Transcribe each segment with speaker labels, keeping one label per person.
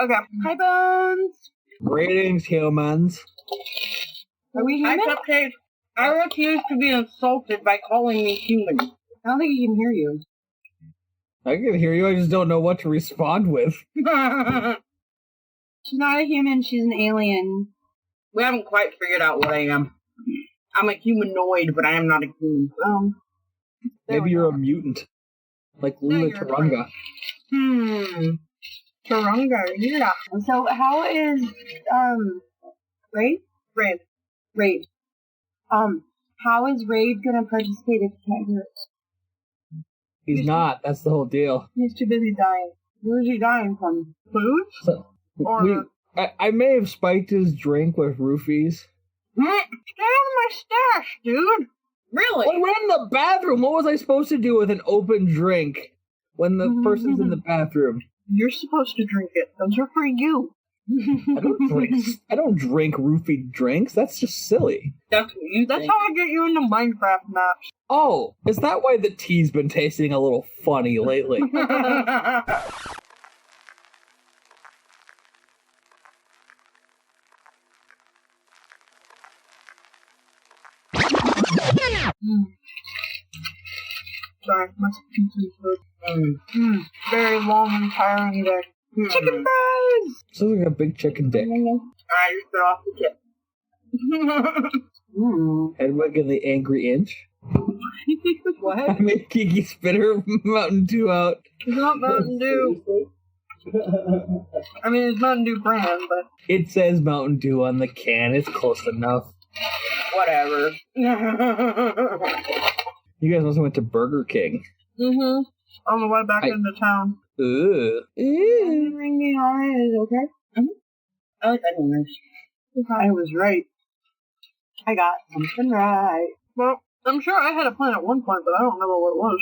Speaker 1: Okay. Hi, Bones.
Speaker 2: Greetings, humans.
Speaker 1: Are we human?
Speaker 3: Hi, Cupcake. I refuse to be insulted by calling me human.
Speaker 1: I don't think he can hear you.
Speaker 2: I can hear you, I just don't know what to respond with.
Speaker 1: She's not a human, she's an alien.
Speaker 3: We haven't quite figured out what I am. I'm a humanoid, but I am not a human.
Speaker 2: Maybe you're a mutant. Like Lula Turunga.
Speaker 1: Turunga, yeah. So how is, Raid? Raid. How is Raid gonna participate if he can't hear us?
Speaker 2: He's not, that's the whole deal.
Speaker 1: He's too busy dying. Where is he dying from? Food?
Speaker 2: So,
Speaker 1: Or...
Speaker 2: I may have spiked his drink with roofies.
Speaker 3: Stay out of my stash, dude! Really?
Speaker 2: Well, we're in the bathroom. What was I supposed to do with an open drink when the person's in the bathroom?
Speaker 1: You're supposed to drink it. Those are for you.
Speaker 2: I don't drink roofied drinks. That's just silly.
Speaker 3: That's what you
Speaker 1: That's
Speaker 3: think.
Speaker 1: how I get you into Minecraft maps.
Speaker 2: Oh, is that why the tea's been tasting a little funny lately?
Speaker 1: Sorry, must be food. Very long and tiring day. Chicken fries!
Speaker 2: This looks like a big chicken dick.
Speaker 3: Alright, just throw off the tip.
Speaker 2: Hedwig and the Angry Inch.
Speaker 1: What?
Speaker 2: I made Kiki spit her Mountain Dew out.
Speaker 1: It's not Mountain Dew. I mean, it's Mountain Dew brand, but...
Speaker 2: It says Mountain Dew on the can. It's close enough.
Speaker 3: Whatever.
Speaker 2: You guys also went to Burger King.
Speaker 1: On the way back into town.
Speaker 2: Ugh.
Speaker 1: Ring me on it, is okay?
Speaker 3: I like onions.
Speaker 1: I was right. I got something right. Well, I'm sure I had a plan at one point, but I don't remember what it was.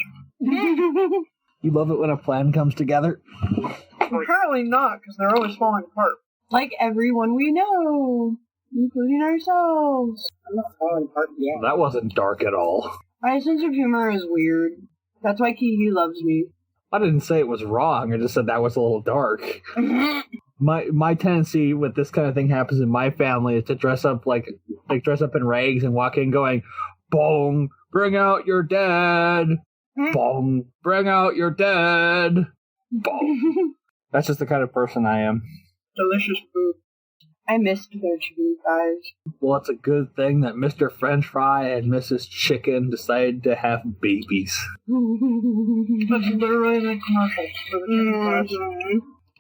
Speaker 2: You love it when a plan comes together?
Speaker 1: Apparently not, because they're always falling apart. Like everyone we know, including ourselves.
Speaker 3: I'm not falling apart yet.
Speaker 2: That wasn't dark at all.
Speaker 1: My sense of humor is weird. That's why Kiki loves me.
Speaker 2: I didn't say it was wrong. I just said that was a little dark. My tendency with this kind of thing happens in my family is to dress up like dress up in rags and walk in going, "Bong, bring out your dead. Bong, bring out your dead. Bong." That's just the kind of person I am.
Speaker 1: Delicious food. I missed their chicken fries.
Speaker 2: Well, it's a good thing that Mr. French Fry and Mrs. Chicken decided to have babies.
Speaker 1: That's literally the commercial for the chicken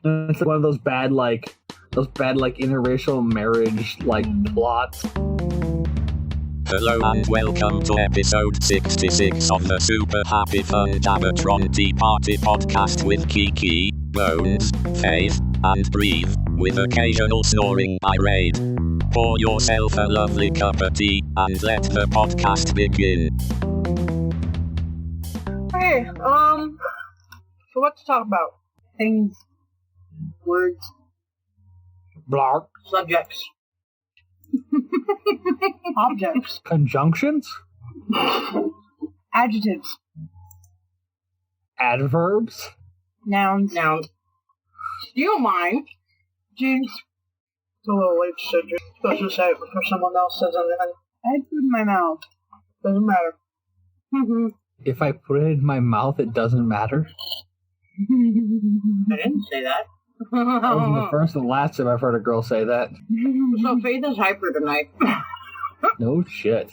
Speaker 1: fries.
Speaker 2: It's one of those bad interracial marriage plots.
Speaker 4: Hello and welcome to episode 66 of the super happy fun Jabbertron Tea Party podcast with Kiki, Bones, Faith, and Grieve, with occasional snoring by Raid. Pour yourself a lovely cup of tea and let the podcast begin.
Speaker 1: Hey, so what to talk about? Things. Words.
Speaker 2: Blark.
Speaker 3: Subjects.
Speaker 1: Objects.
Speaker 2: Conjunctions.
Speaker 1: Adjectives.
Speaker 2: Adverbs.
Speaker 1: Nouns.
Speaker 3: Now, do you mind?
Speaker 1: Jinx. It's a little late to say jinx. Supposed to say it before someone else says anything. I had food in my mouth. Doesn't matter.
Speaker 2: If I put it in my mouth, it doesn't matter.
Speaker 3: I didn't say that.
Speaker 2: That wasn't the first and last time I've heard a girl say that.
Speaker 3: So Faith is hyper tonight.
Speaker 2: No shit.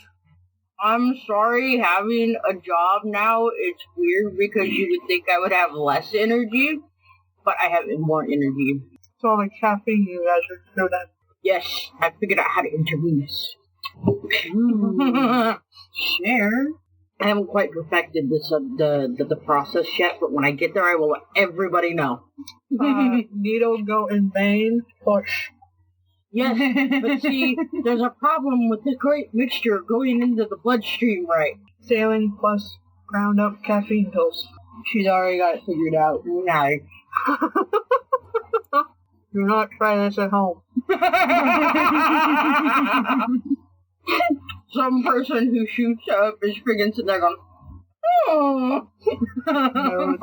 Speaker 3: I'm sorry, having a job now, it's weird because you would think I would have less energy, but I have more energy.
Speaker 1: It's all the caffeine you guys are doing.
Speaker 3: Yes, I figured out how to introduce.
Speaker 1: Share.
Speaker 3: I haven't quite perfected this the process yet, but when I get there, I will let everybody know.
Speaker 5: Needle go in vein, push.
Speaker 3: Yes, but see, there's a problem with the great mixture going into the bloodstream, right?
Speaker 5: Saline plus ground up caffeine pills.
Speaker 3: She's already got it figured out. Nice.
Speaker 5: Do not try this at home.
Speaker 3: Some person who shoots up is friggin' sitting there going, oh.
Speaker 1: No,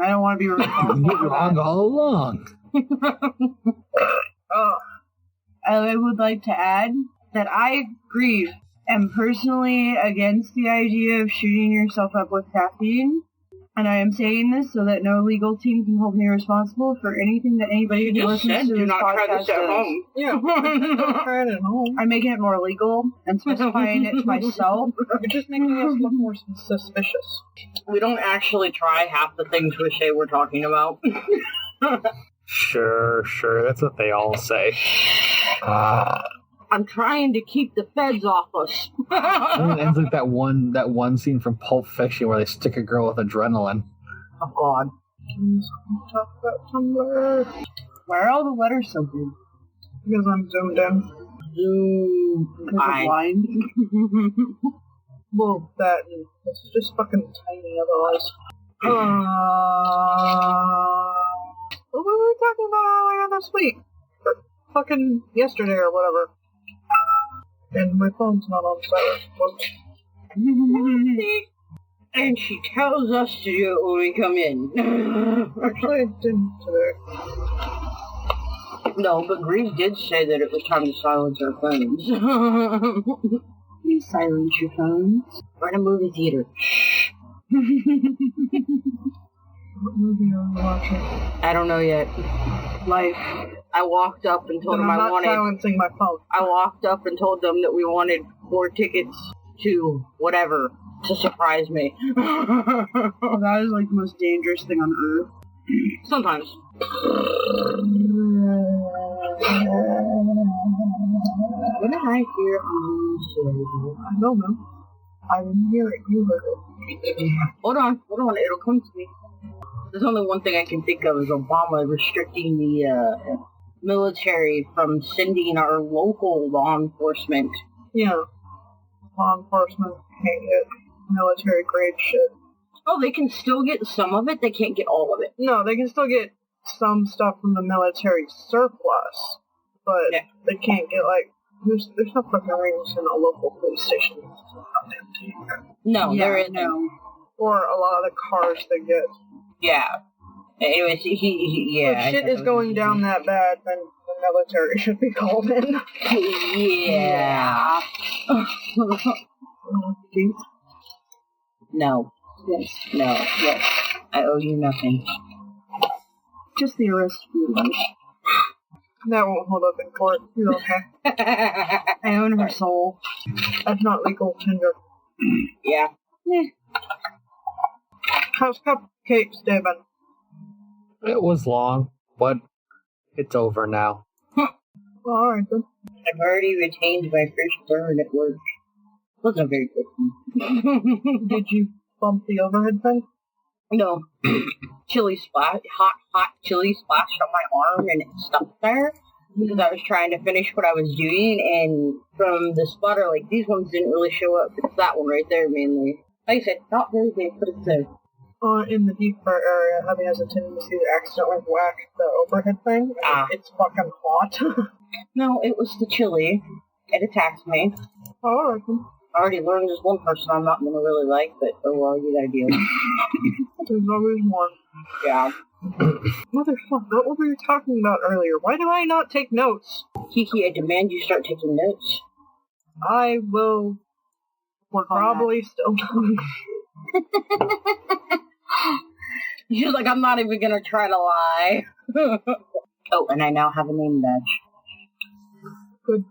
Speaker 1: I don't want to be responsible for
Speaker 2: Wrong
Speaker 1: that.
Speaker 2: all along.
Speaker 1: I would like to add that I, Grieve, am personally against the idea of shooting yourself up with caffeine. And I am saying this so that no legal team can hold me responsible for anything that anybody who
Speaker 3: You just
Speaker 1: listens
Speaker 3: said
Speaker 1: to
Speaker 3: do
Speaker 1: this
Speaker 3: not try
Speaker 1: podcast
Speaker 3: this at
Speaker 1: does.
Speaker 3: home.
Speaker 5: Yeah, don't try it at home.
Speaker 1: I'm making it more legal and specifying it to myself.
Speaker 5: You're just making us look more suspicious.
Speaker 3: We don't actually try half the things we say we're talking about.
Speaker 2: Sure, that's what they all say.
Speaker 3: I'm trying to keep the feds off us.
Speaker 2: It ends like that one scene from Pulp Fiction where they stick a girl with adrenaline.
Speaker 3: Oh, God.
Speaker 5: Can you talk about Tumblr?
Speaker 1: Why are all the letters so big?
Speaker 5: Because I'm zoomed in.
Speaker 1: Because of blind?
Speaker 5: Well, that and it's just fucking tiny otherwise. What were we talking about earlier this week? Or fucking yesterday or whatever. And my phone's not on silent.
Speaker 3: And she tells us to do it when we come in.
Speaker 5: Actually, I didn't today.
Speaker 3: No, but Grieve did say that it was time to silence our phones.
Speaker 1: Please silence your phones.
Speaker 3: We're in a movie theater.
Speaker 5: What movie are we watching?
Speaker 3: I don't know yet. Life. I walked up and told
Speaker 5: Then
Speaker 3: them
Speaker 5: I'm
Speaker 3: I
Speaker 5: not
Speaker 3: wanted...
Speaker 5: silencing my phone.
Speaker 3: I walked up and told them that we wanted 4 tickets to whatever to surprise me.
Speaker 1: Well, that is like the most dangerous thing on earth.
Speaker 3: Sometimes. What did I hear on the
Speaker 5: I don't know. I didn't hear it. You heard it.
Speaker 3: Hold on, it'll come to me. There's only one thing I can think of is Obama restricting the military from sending our local law enforcement.
Speaker 5: Yeah. Law enforcement can't get military grade shit.
Speaker 3: Oh, they can still get some of it, they can't get all of it.
Speaker 5: No, they can still get some stuff from the military surplus, but
Speaker 3: Yeah.
Speaker 5: they can't get, like, there's no fucking rings in a local police station.
Speaker 3: No,
Speaker 1: Yeah,
Speaker 3: there is
Speaker 1: no.
Speaker 5: Or a lot of the cars they get.
Speaker 3: Yeah. Anyways, yeah.
Speaker 5: If shit is going down that bad, then the military should be called in.
Speaker 3: Yeah. No.
Speaker 1: Yes.
Speaker 3: No. Yes. I owe you nothing.
Speaker 1: Just the arrest of your life.
Speaker 5: That won't hold up in court. You're okay.
Speaker 1: I own her soul.
Speaker 5: That's not legal tender.
Speaker 3: Yeah.
Speaker 5: How's Cupcakes, David?
Speaker 2: It was long, but it's over now.
Speaker 5: Alright then.
Speaker 3: I've already retained my first burn at work. Wasn't a very good one.
Speaker 5: Did you bump the overhead thing?
Speaker 3: No. Chili splash, hot chili splashed on my arm and it stuck there because I was trying to finish what I was doing, and from the splatter, like, these ones didn't really show up. It's that one right there mainly. Like I said, not very big, but it's there.
Speaker 5: In the deep fry area, Abby has a tendency to accidentally whack the overhead thing.
Speaker 3: Ah.
Speaker 5: It's fucking hot.
Speaker 3: No, it was the chili. It attacked me.
Speaker 5: Alright then.
Speaker 3: I already learned there's one person I'm not going to really like, but oh well, you gotta deal.
Speaker 5: There's always more.
Speaker 3: Yeah.
Speaker 5: Motherfucker, what were you talking about earlier? Why do I not take notes?
Speaker 3: Kiki, I demand you start taking notes.
Speaker 5: I will probably still
Speaker 3: She's like, I'm not even going to try to lie. Oh, and I now have a name badge.
Speaker 5: Good.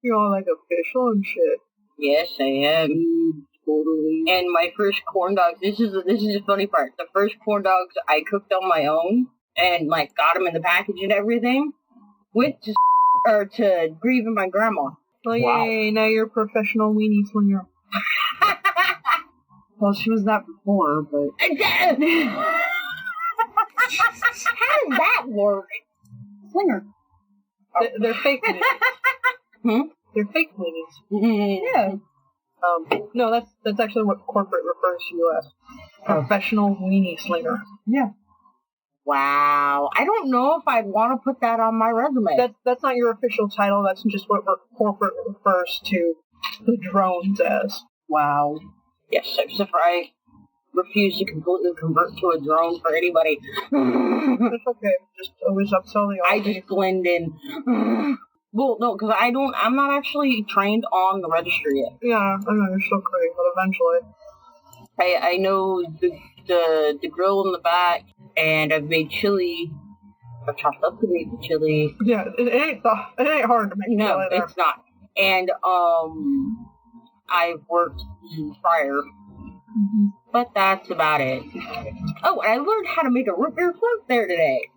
Speaker 5: You're all like official and shit.
Speaker 3: Yes, I am. Totally. And my first corn dogs, this is the funny part. The first corn dogs I cooked on my own and, like, got them in the package and everything, went to Grieve and my grandma.
Speaker 5: Well,
Speaker 2: Wow.
Speaker 5: yay, now you're a professional weenie slinger.
Speaker 1: Well, she was that before, but...
Speaker 3: How does that work?
Speaker 1: Slinger.
Speaker 5: They're fake weenies.
Speaker 3: Hmm?
Speaker 5: They're fake weenies.
Speaker 1: Yeah.
Speaker 5: No, that's actually what corporate refers to you as. Professional weenie slinger.
Speaker 1: Yeah.
Speaker 3: Wow. I don't know if I'd want to put that on my resume.
Speaker 5: That's not your official title. That's just what corporate refers to the drones as.
Speaker 1: Wow.
Speaker 3: Yes, except for I refuse to completely convert to a drone for anybody.
Speaker 5: That's okay. Just always upsell the
Speaker 3: I
Speaker 5: offer.
Speaker 3: just blend in. Well, no, because I'm not actually trained on the registry yet.
Speaker 5: Yeah, I know you're still crazy, but eventually.
Speaker 3: I know the grill in the back, and I've made chili. I've chopped up to make the chili.
Speaker 5: Yeah, it ain't hard to make
Speaker 3: No,
Speaker 5: chili there.
Speaker 3: it's not. And I've worked in fryer, but that's about it. Oh, and I learned how to make a root beer float there today.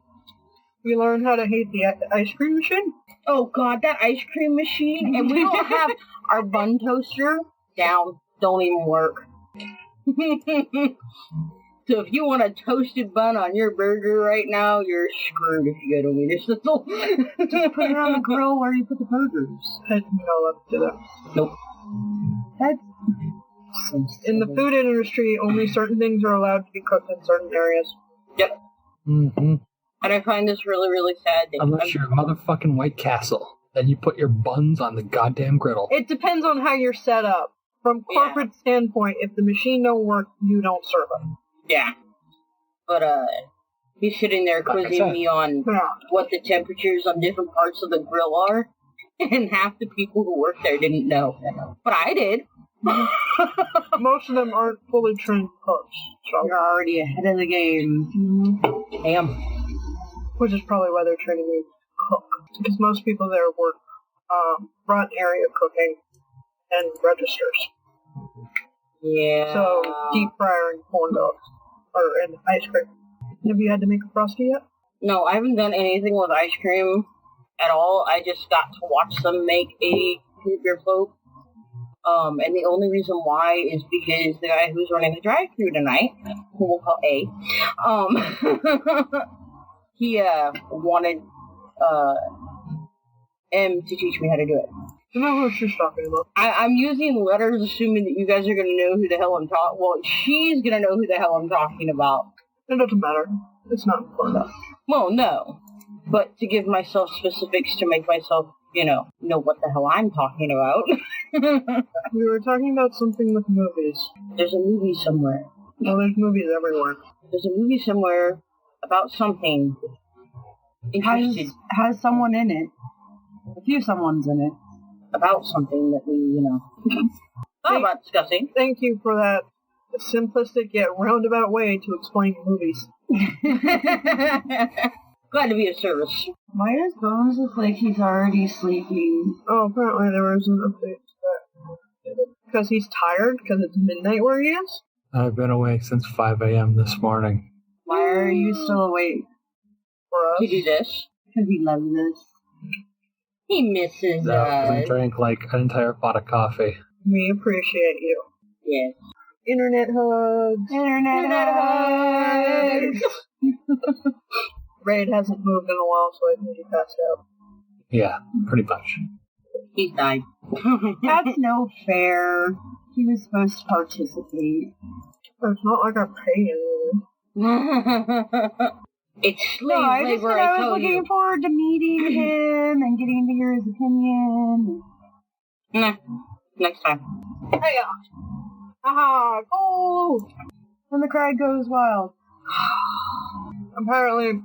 Speaker 5: You learn how to hate the ice cream machine?
Speaker 3: Oh god, that ice cream machine, and we don't have our bun toaster down. Don't even work. So if you want a toasted bun on your burger right now, you're screwed if you go to Wiener Schnitzel.
Speaker 1: Just put it on the grill where you put the burgers.
Speaker 5: I didn't know that to do that.
Speaker 3: Nope.
Speaker 1: That's...
Speaker 5: In the food industry, only certain things are allowed to be cooked in certain areas.
Speaker 3: Yep.
Speaker 2: Mm-hmm.
Speaker 3: And I find this really, really sad. That
Speaker 2: Unless you're a motherfucking White Castle. Then you put your buns on the goddamn griddle.
Speaker 5: It depends on how you're set up. From corporate standpoint, if the machine don't work, you don't serve it.
Speaker 3: Yeah. But, he's sitting there
Speaker 2: Like I
Speaker 3: quizzing
Speaker 2: said.
Speaker 3: me on
Speaker 5: Yeah.
Speaker 3: what the temperatures on different parts of the grill are. And half the people who work there didn't know. But I did.
Speaker 5: Most of them aren't fully trained cooks, so
Speaker 1: You're already ahead of the game.
Speaker 3: Damn.
Speaker 5: which is probably why they're training you to cook. Because most people there work front area cooking and registers.
Speaker 3: Yeah.
Speaker 5: So deep frying corn dogs or and ice cream. Have you had to make a frosty yet?
Speaker 3: No, I haven't done anything with ice cream at all. I just got to watch them make a root beer float. And the only reason why is because the guy who's running the drive-thru tonight, who we'll call A, he wanted M to teach me how to do it.
Speaker 5: I don't know who she's talking about.
Speaker 3: I'm using letters assuming that you guys are going to know who the hell I'm talking. Well, she's going to know who the hell I'm talking about.
Speaker 5: It doesn't matter. It's not important enough.
Speaker 3: Well, no. But to give myself specifics to make myself, know what the hell I'm talking about.
Speaker 5: We were talking about something with movies.
Speaker 3: There's a movie somewhere.
Speaker 5: Well, there's movies everywhere.
Speaker 3: There's a movie somewhere about something. Interested
Speaker 1: Has someone in it. A few someones in it.
Speaker 3: about something that we, thought about discussing.
Speaker 5: Thank you for that simplistic yet roundabout way to explain movies.
Speaker 3: Glad to be of service.
Speaker 1: Why does Bones look like he's already sleeping?
Speaker 5: Oh, apparently there was an update to that. Because he's tired? Because it's midnight where he is?
Speaker 2: I've been awake since 5 a.m. this morning.
Speaker 1: Why are you still awake?
Speaker 5: For us?
Speaker 3: To do this.
Speaker 1: Because he loves this.
Speaker 3: He misses
Speaker 2: I
Speaker 3: us.
Speaker 2: drank like an entire pot of coffee.
Speaker 5: We appreciate you.
Speaker 3: Yes.
Speaker 5: Internet hugs.
Speaker 1: Internet hugs!
Speaker 5: Raid hasn't moved in a while, so I think he passed out.
Speaker 2: Yeah, pretty much.
Speaker 3: He's died.
Speaker 1: That's no fair. He was supposed to participate.
Speaker 5: It's not like I pay anything.
Speaker 3: It's slave
Speaker 1: No, I just
Speaker 3: labor,
Speaker 1: said I was
Speaker 3: told
Speaker 1: looking
Speaker 3: you.
Speaker 1: forward to meeting him and getting to hear his opinion.
Speaker 3: Nah, next time.
Speaker 5: Hey, aha, gold!
Speaker 1: When the crowd goes wild.
Speaker 5: Apparently,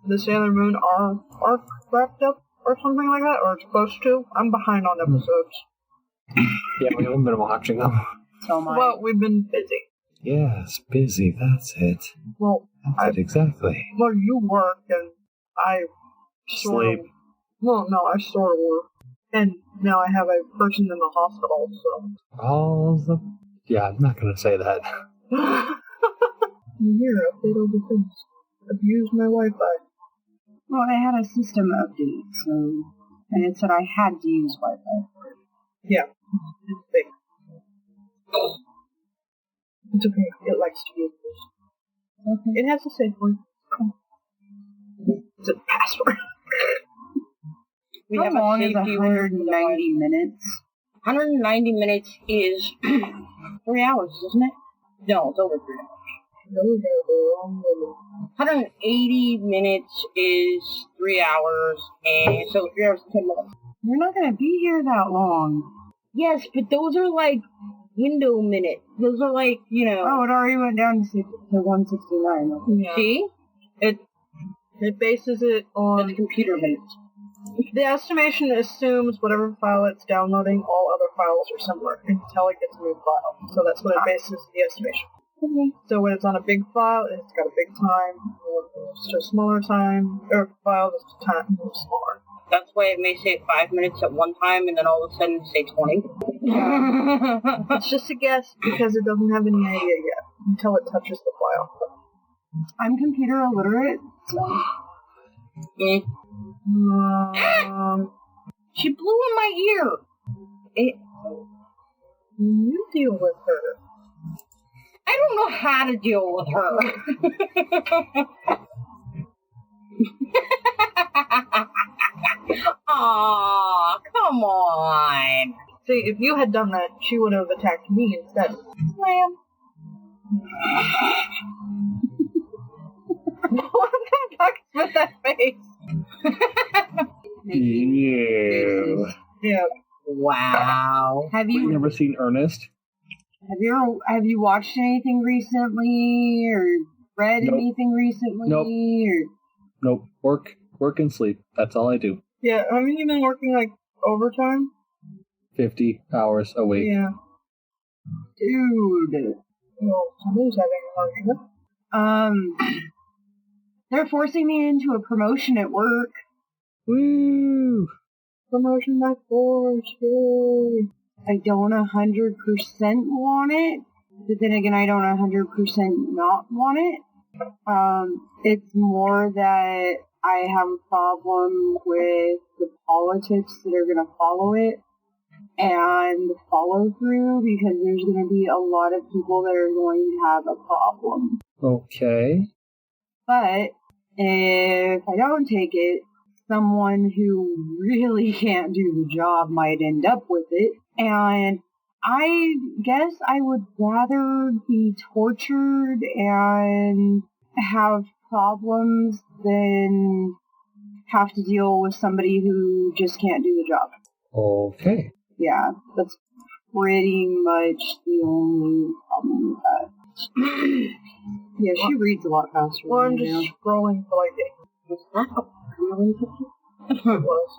Speaker 5: the Sailor Moon arc wrapped up or something like that, or it's supposed to. I'm behind on episodes.
Speaker 2: Yeah, we haven't been watching them.
Speaker 1: So am I.
Speaker 5: Well, we've been busy.
Speaker 2: Yes, busy, that's it.
Speaker 5: Well,
Speaker 2: That's it, exactly.
Speaker 5: well, you work and I sort
Speaker 2: Sleep.
Speaker 5: of. Well, no, I sort of work, and now I have a person in the hospital.
Speaker 2: All the... Yeah, I'm not gonna say that.
Speaker 5: So here, update all the things. Abuse my Wi-Fi.
Speaker 1: Well, I had a system update, so and it said I had to use Wi-Fi.
Speaker 5: Yeah. It's big. It's okay. It likes to be used. Okay. It has a safe word. It's a password.
Speaker 1: How long is 190 minutes?
Speaker 3: 190 minutes is 3 hours, isn't it? No, it's over 3 hours. 180 minutes is 3 hours, and so 3 hours and 10 minutes.
Speaker 1: You're not going to be here that long.
Speaker 3: Yes, but those are like window minutes. Those are like, you know...
Speaker 1: Oh, it already went down to 169.
Speaker 3: Yeah. See?
Speaker 5: It bases it on
Speaker 3: computer minutes.
Speaker 5: The estimation assumes whatever file it's downloading, all other files are similar until it gets a new file. So that's what it bases the estimation.
Speaker 1: Okay.
Speaker 5: So when it's on a big file, it's got a big time. When it's a smaller time, or file, it's a time smaller.
Speaker 3: That's why it may say 5 minutes at one time, and then all of a sudden say 20.
Speaker 5: It's just a guess because it doesn't have any idea yet until it touches the file.
Speaker 1: I'm computer illiterate, so...
Speaker 3: She blew in my ear.
Speaker 5: You deal with her.
Speaker 3: I don't know how to deal with her. Aw, come on.
Speaker 5: See, if you had done that, she would have attacked me instead. Slam. What the fuck with that face? Yeah.
Speaker 3: Wow.
Speaker 2: Have you never seen Ernest?
Speaker 1: Have you watched anything recently, or read anything recently?
Speaker 2: Nope.
Speaker 1: Or...
Speaker 2: Nope. Work and sleep. That's all I do.
Speaker 5: Yeah, haven't you been working like overtime?
Speaker 2: 50 hours a week.
Speaker 5: Yeah.
Speaker 1: Dude.
Speaker 5: Well, somebody's having a hard time.
Speaker 1: They're forcing me into a promotion at work.
Speaker 2: Woo!
Speaker 5: Promotion by force, yay!
Speaker 1: I don't 100% want it, but then again, I don't 100% not want it. It's more that I have a problem with the politics that are going to follow it and the follow through, because there's going to be a lot of people that are going to have a problem.
Speaker 2: Okay.
Speaker 1: But if I don't take it, someone who really can't do the job might end up with it. And I guess I would rather be tortured and have problems than have to deal with somebody who just can't do the job.
Speaker 2: Okay.
Speaker 1: Yeah, that's pretty much the only problem with that. Yeah, she reads a lot faster.
Speaker 5: Well, I'm just scrolling for like it.
Speaker 3: Was that a watermelon cookie?
Speaker 5: It was.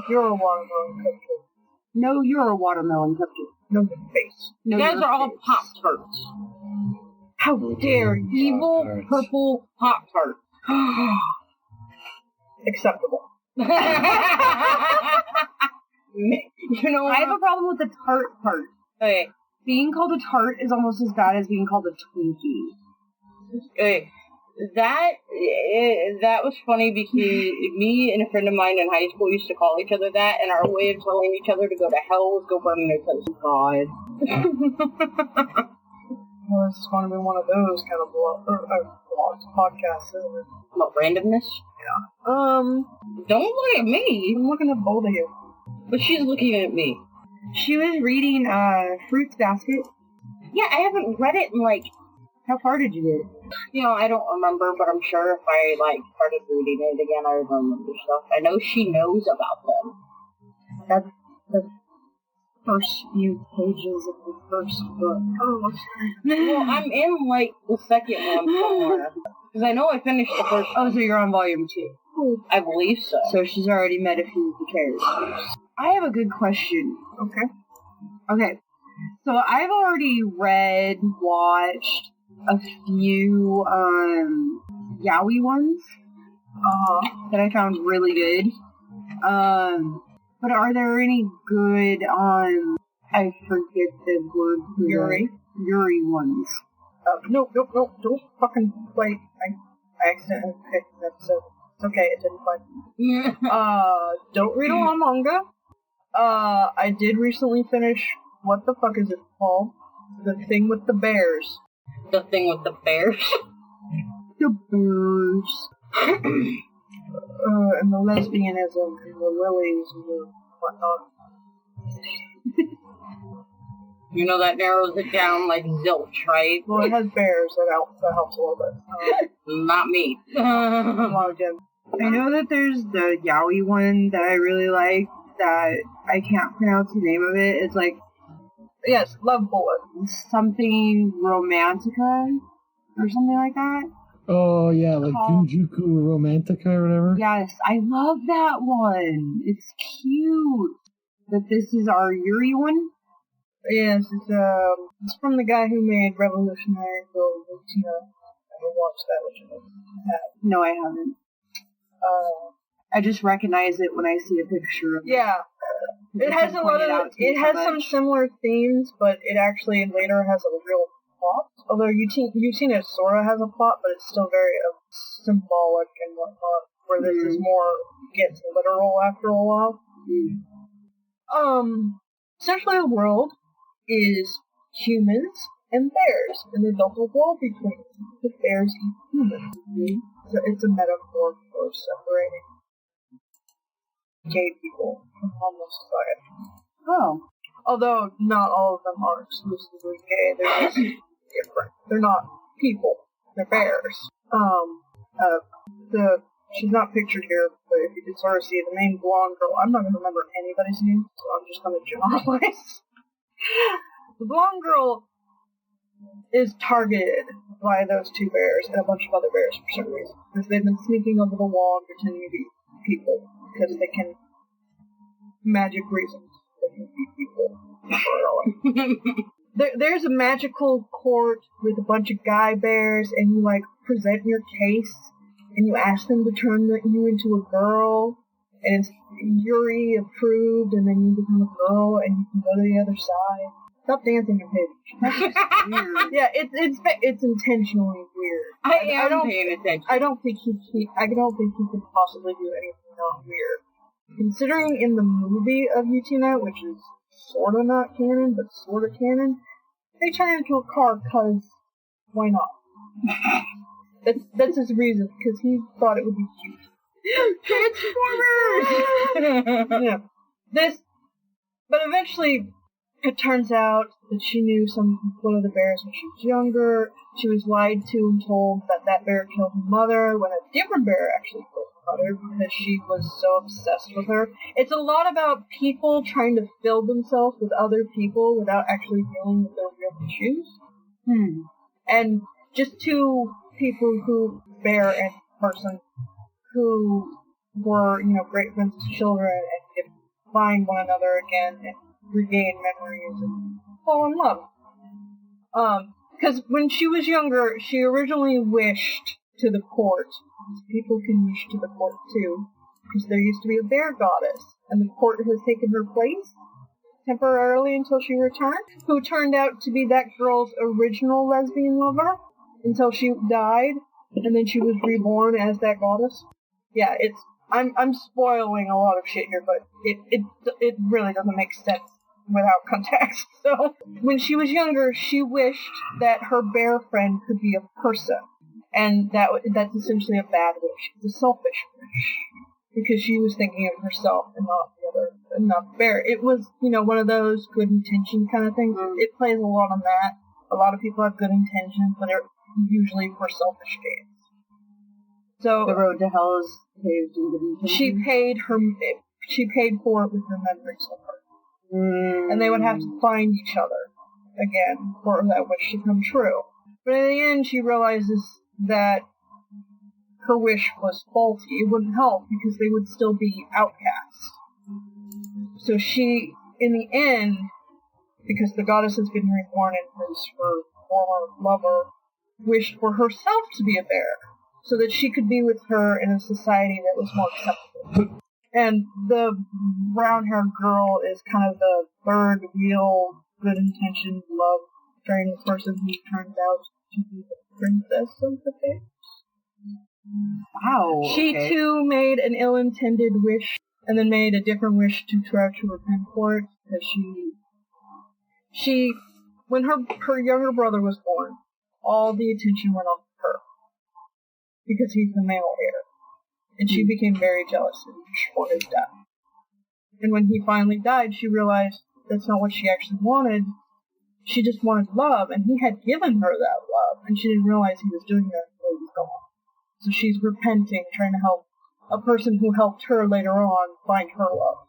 Speaker 5: You're a watermelon cupcake.
Speaker 1: No, you're a watermelon cupcake.
Speaker 5: No face.
Speaker 3: You guys are all Pop-Tarts.
Speaker 5: How dare you?
Speaker 3: Evil purple Pop-Tarts.
Speaker 5: Acceptable.
Speaker 3: You know,
Speaker 1: I have a problem with the tart part.
Speaker 3: Okay.
Speaker 1: Being called a tart is almost as bad as being called a Twinkie.
Speaker 3: Okay. That was funny because me and a friend of mine in high school used to call each other that, and our way of telling each other to go to hell was go burn in their toast. God.
Speaker 5: Well, this is going to be one of those kind of vlogs, podcasts, isn't it?
Speaker 3: What, randomness?
Speaker 5: Yeah.
Speaker 3: Don't look at me.
Speaker 5: I'm looking at both of you.
Speaker 3: But she's looking at me.
Speaker 1: She was reading Fruits Basket.
Speaker 3: Yeah, I haven't read it in like...
Speaker 1: How far did you get?
Speaker 3: You know, I don't remember, but I'm sure if I started reading it again, I would remember stuff. I know she knows about them.
Speaker 1: That's the first few pages of the first book.
Speaker 5: Oh,
Speaker 3: well, I'm in the second one somewhere. Because I know I finished the first.
Speaker 1: Oh, so you're on volume 2.
Speaker 3: I believe so.
Speaker 1: So she's already met a few of the characters. I have a good question. Okay. So I've already read, watched a few yaoi ones that I found really good. But are there any good I forget the word.
Speaker 5: Yuri
Speaker 1: ones?
Speaker 5: No, don't fucking play. I accidentally picked an episode. It's okay, it didn't find me. Don't read a lot of manga. I did recently finish, what the fuck is it called? The Thing with the Bears.
Speaker 3: The Thing with the Bears?
Speaker 1: The Bears.
Speaker 5: And the lesbianism, and the lilies, and the whatnot.
Speaker 3: You know, that narrows it down like zilch, right?
Speaker 5: Well, it has bears, that helps a little bit.
Speaker 3: Not me.
Speaker 1: I know that there's the yaoi one that I really like, that I can't pronounce the name of it. It's like...
Speaker 5: Yes, Love Bullet.
Speaker 1: Something Romantica, or something like that.
Speaker 2: Oh, yeah, like Junjuku Romantica or whatever?
Speaker 1: Yes, I love that one. It's cute. But this is our Yuri one?
Speaker 5: Yes, it's from the guy who made Revolutionary Girl Tina. I haven't watched that, which I have.
Speaker 1: No, I haven't. I just recognize it when I see a picture of it.
Speaker 5: Yeah. It has a lot of, it has some similar themes, but it actually later has a real plot. Although Yutina Sora has a plot, but it's still very symbolic and whatnot, where this is more, gets literal after a while. Essentially the world is humans and bears, and they built a wall between them. The bears eat humans. So it's a metaphor for separating gay people from homeless society.
Speaker 1: Oh.
Speaker 5: Although not all of them are exclusively gay, they're just different. They're not people, they're bears. She's not pictured here, but if you could sort of see the main blonde girl, I'm not going to remember anybody's name, so I'm just going to generalize. The blonde girl is targeted by those two bears and a bunch of other bears for some reason, because they've been sneaking over the wall and pretending to be people, because they can, magic reasons, they can be people. There's a magical court with a bunch of guy bears, and you, like, present your case, and you ask them to turn you into a girl, and it's Yuri approved, and then you become a girl, and you can go to the other side. Stop dancing and pitch. That's just weird. Yeah, it's intentionally weird.
Speaker 3: I don't pay attention.
Speaker 5: I don't think he could possibly do anything not weird. Considering in the movie of Yutina, which is sorta not canon, but sorta canon, they turn into a car because why not? That's his reason, because he thought it would be cute. Transformers! Yeah. But eventually, it turns out that she knew one of the bears when she was younger. She was lied to and told that bear killed her mother, when a different bear actually killed her mother, because she was so obsessed with her. It's a lot about people trying to fill themselves with other people without actually dealing with their real issues. And just two people who, bear and person, who were, great friends as children and could find one another again and regain memories and fall in love. Because when she was younger, she originally wished to the court, because people can wish to the court too, because there used to be a bear goddess, and the court has taken her place temporarily until she returned, who turned out to be that girl's original lesbian lover, until she died, and then she was reborn as that goddess. Yeah, I'm spoiling a lot of shit here, but it really doesn't make sense without context. So, when she was younger, she wished that her bear friend could be a person, and that's essentially a bad wish. It's a selfish wish, because she was thinking of herself and not the bear. It was, one of those good intention kind of things. It plays a lot on that. A lot of people have good intentions, but they're usually for selfish gains. So
Speaker 1: the road to hell is paved in good intention.
Speaker 5: She paid for it with her memories of her. And they would have to find each other again for that wish to come true. But in the end, she realizes that her wish was faulty. It wouldn't help because they would still be outcasts. So she, in the end, because the goddess has been reborn and her former lover wished for herself to be a bear, so that she could be with her in a society that was more acceptable. And the brown-haired girl is kind of the third wheel, good-intentioned, love-trained person who turns out to be the princess of the bears.
Speaker 1: Wow.
Speaker 5: She too made an ill-intended wish, and then made a different wish to try to repent for it. Because when her younger brother was born, all the attention went on her because he's the male heir, and she became very jealous and wished for his death. And when he finally died, she realized that's not what she actually wanted. She just wanted love, and he had given her that love, and she didn't realize he was doing that until he was gone. So she's repenting, trying to help a person who helped her later on find her love.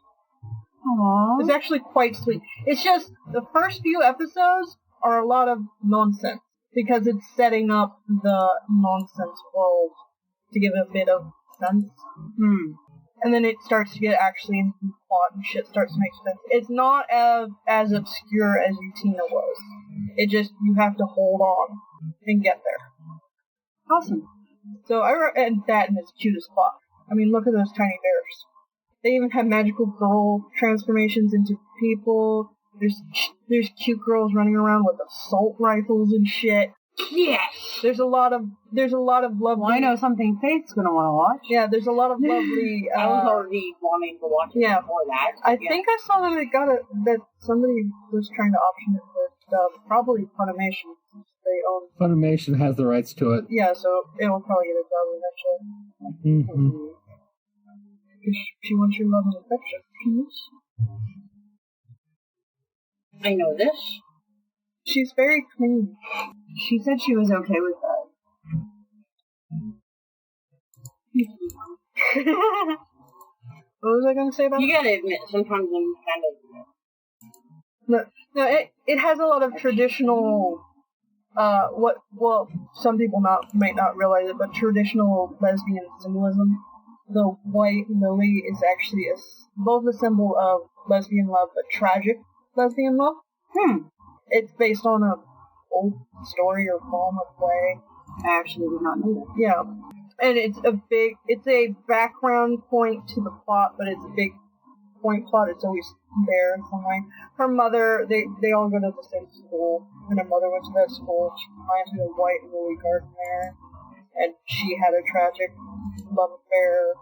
Speaker 1: Aww.
Speaker 5: It's actually quite sweet. It's just, the first few episodes are a lot of nonsense, because it's setting up the nonsense world to give it a bit of sense. And then it starts to get actually into the plot and shit starts to make sense. It's not as obscure as Utina was. It just, you have to hold on and get there.
Speaker 1: Awesome.
Speaker 5: So I read that, and it's cute as fuck. I mean, look at those tiny bears. They even have magical girl transformations into people. There's cute girls running around with assault rifles and shit.
Speaker 3: Yes!
Speaker 5: There's a lot of lovely...
Speaker 1: Well, I know something Faith's gonna want to watch.
Speaker 5: Yeah, there's a lot of lovely...
Speaker 3: I was already wanting to watch it before that.
Speaker 5: I think I saw that somebody was trying to option it for probably Funimation, since they own...
Speaker 2: Funimation has the rights to it.
Speaker 5: Yeah, so it'll probably get a dub eventually.
Speaker 2: Mm-hmm.
Speaker 5: She wants your love and affection.
Speaker 3: I know this.
Speaker 5: She's very clean.
Speaker 1: She said she was okay with that.
Speaker 5: What was I going to say about
Speaker 3: You gotta admit, sometimes I'm kind of...
Speaker 5: No, it has a lot of traditional, some people might not realize it, but traditional lesbian symbolism. The white lily is actually both a symbol of lesbian love, but tragic lesbian love. It's based on a old story or poem or play.
Speaker 1: I actually did not know that.
Speaker 5: Yeah. And it's a background point to the plot, but it's a big point plot. It's always there in some way. Her mother, they all go to the same school, and her mother went to that school. She planted a white lily garden there, and she had a tragic love affair.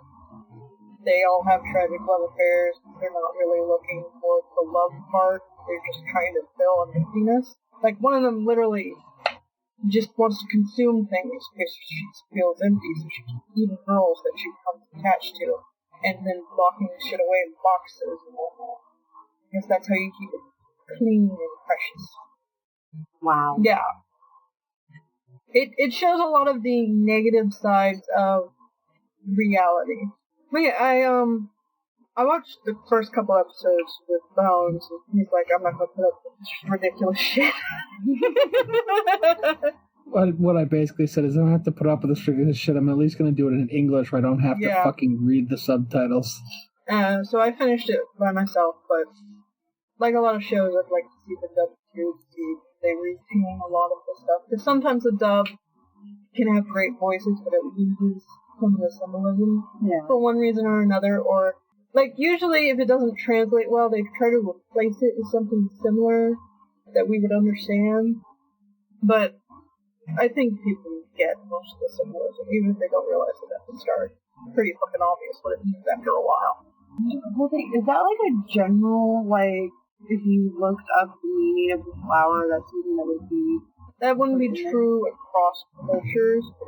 Speaker 5: They all have tragic love affairs. They're not really looking for the love part. They're just trying to fill an emptiness. Like, one of them literally just wants to consume things because she feels empty, so she keeps eating girls that she becomes attached to, and then locking the shit away in boxes and whatnot. Because that's how you keep it clean and precious.
Speaker 1: Wow.
Speaker 5: Yeah. It shows a lot of the negative sides of reality. But yeah, I watched the first couple episodes with Bones, and he's like, I'm not gonna put up with this ridiculous shit.
Speaker 2: What I basically said is I don't have to put up with this shit. I'm at least going to do it in English where I don't have to fucking read the subtitles.
Speaker 5: So I finished it by myself, but like a lot of shows, I'd like to see the dub too, to see if they retain a lot of the stuff. Because sometimes the dub can have great voices, but it loses some of the symbolism for one reason or another, or like usually if it doesn't translate well, they try to replace it with something similar that we would understand. But I think people get most of the symbolism, even if they don't realize it at the start. It's pretty fucking obvious what it means after a while.
Speaker 1: The whole thing, is that like a general, like, if you looked up the meaning of the flower, that's something that would be...
Speaker 5: That wouldn't be true across cultures, but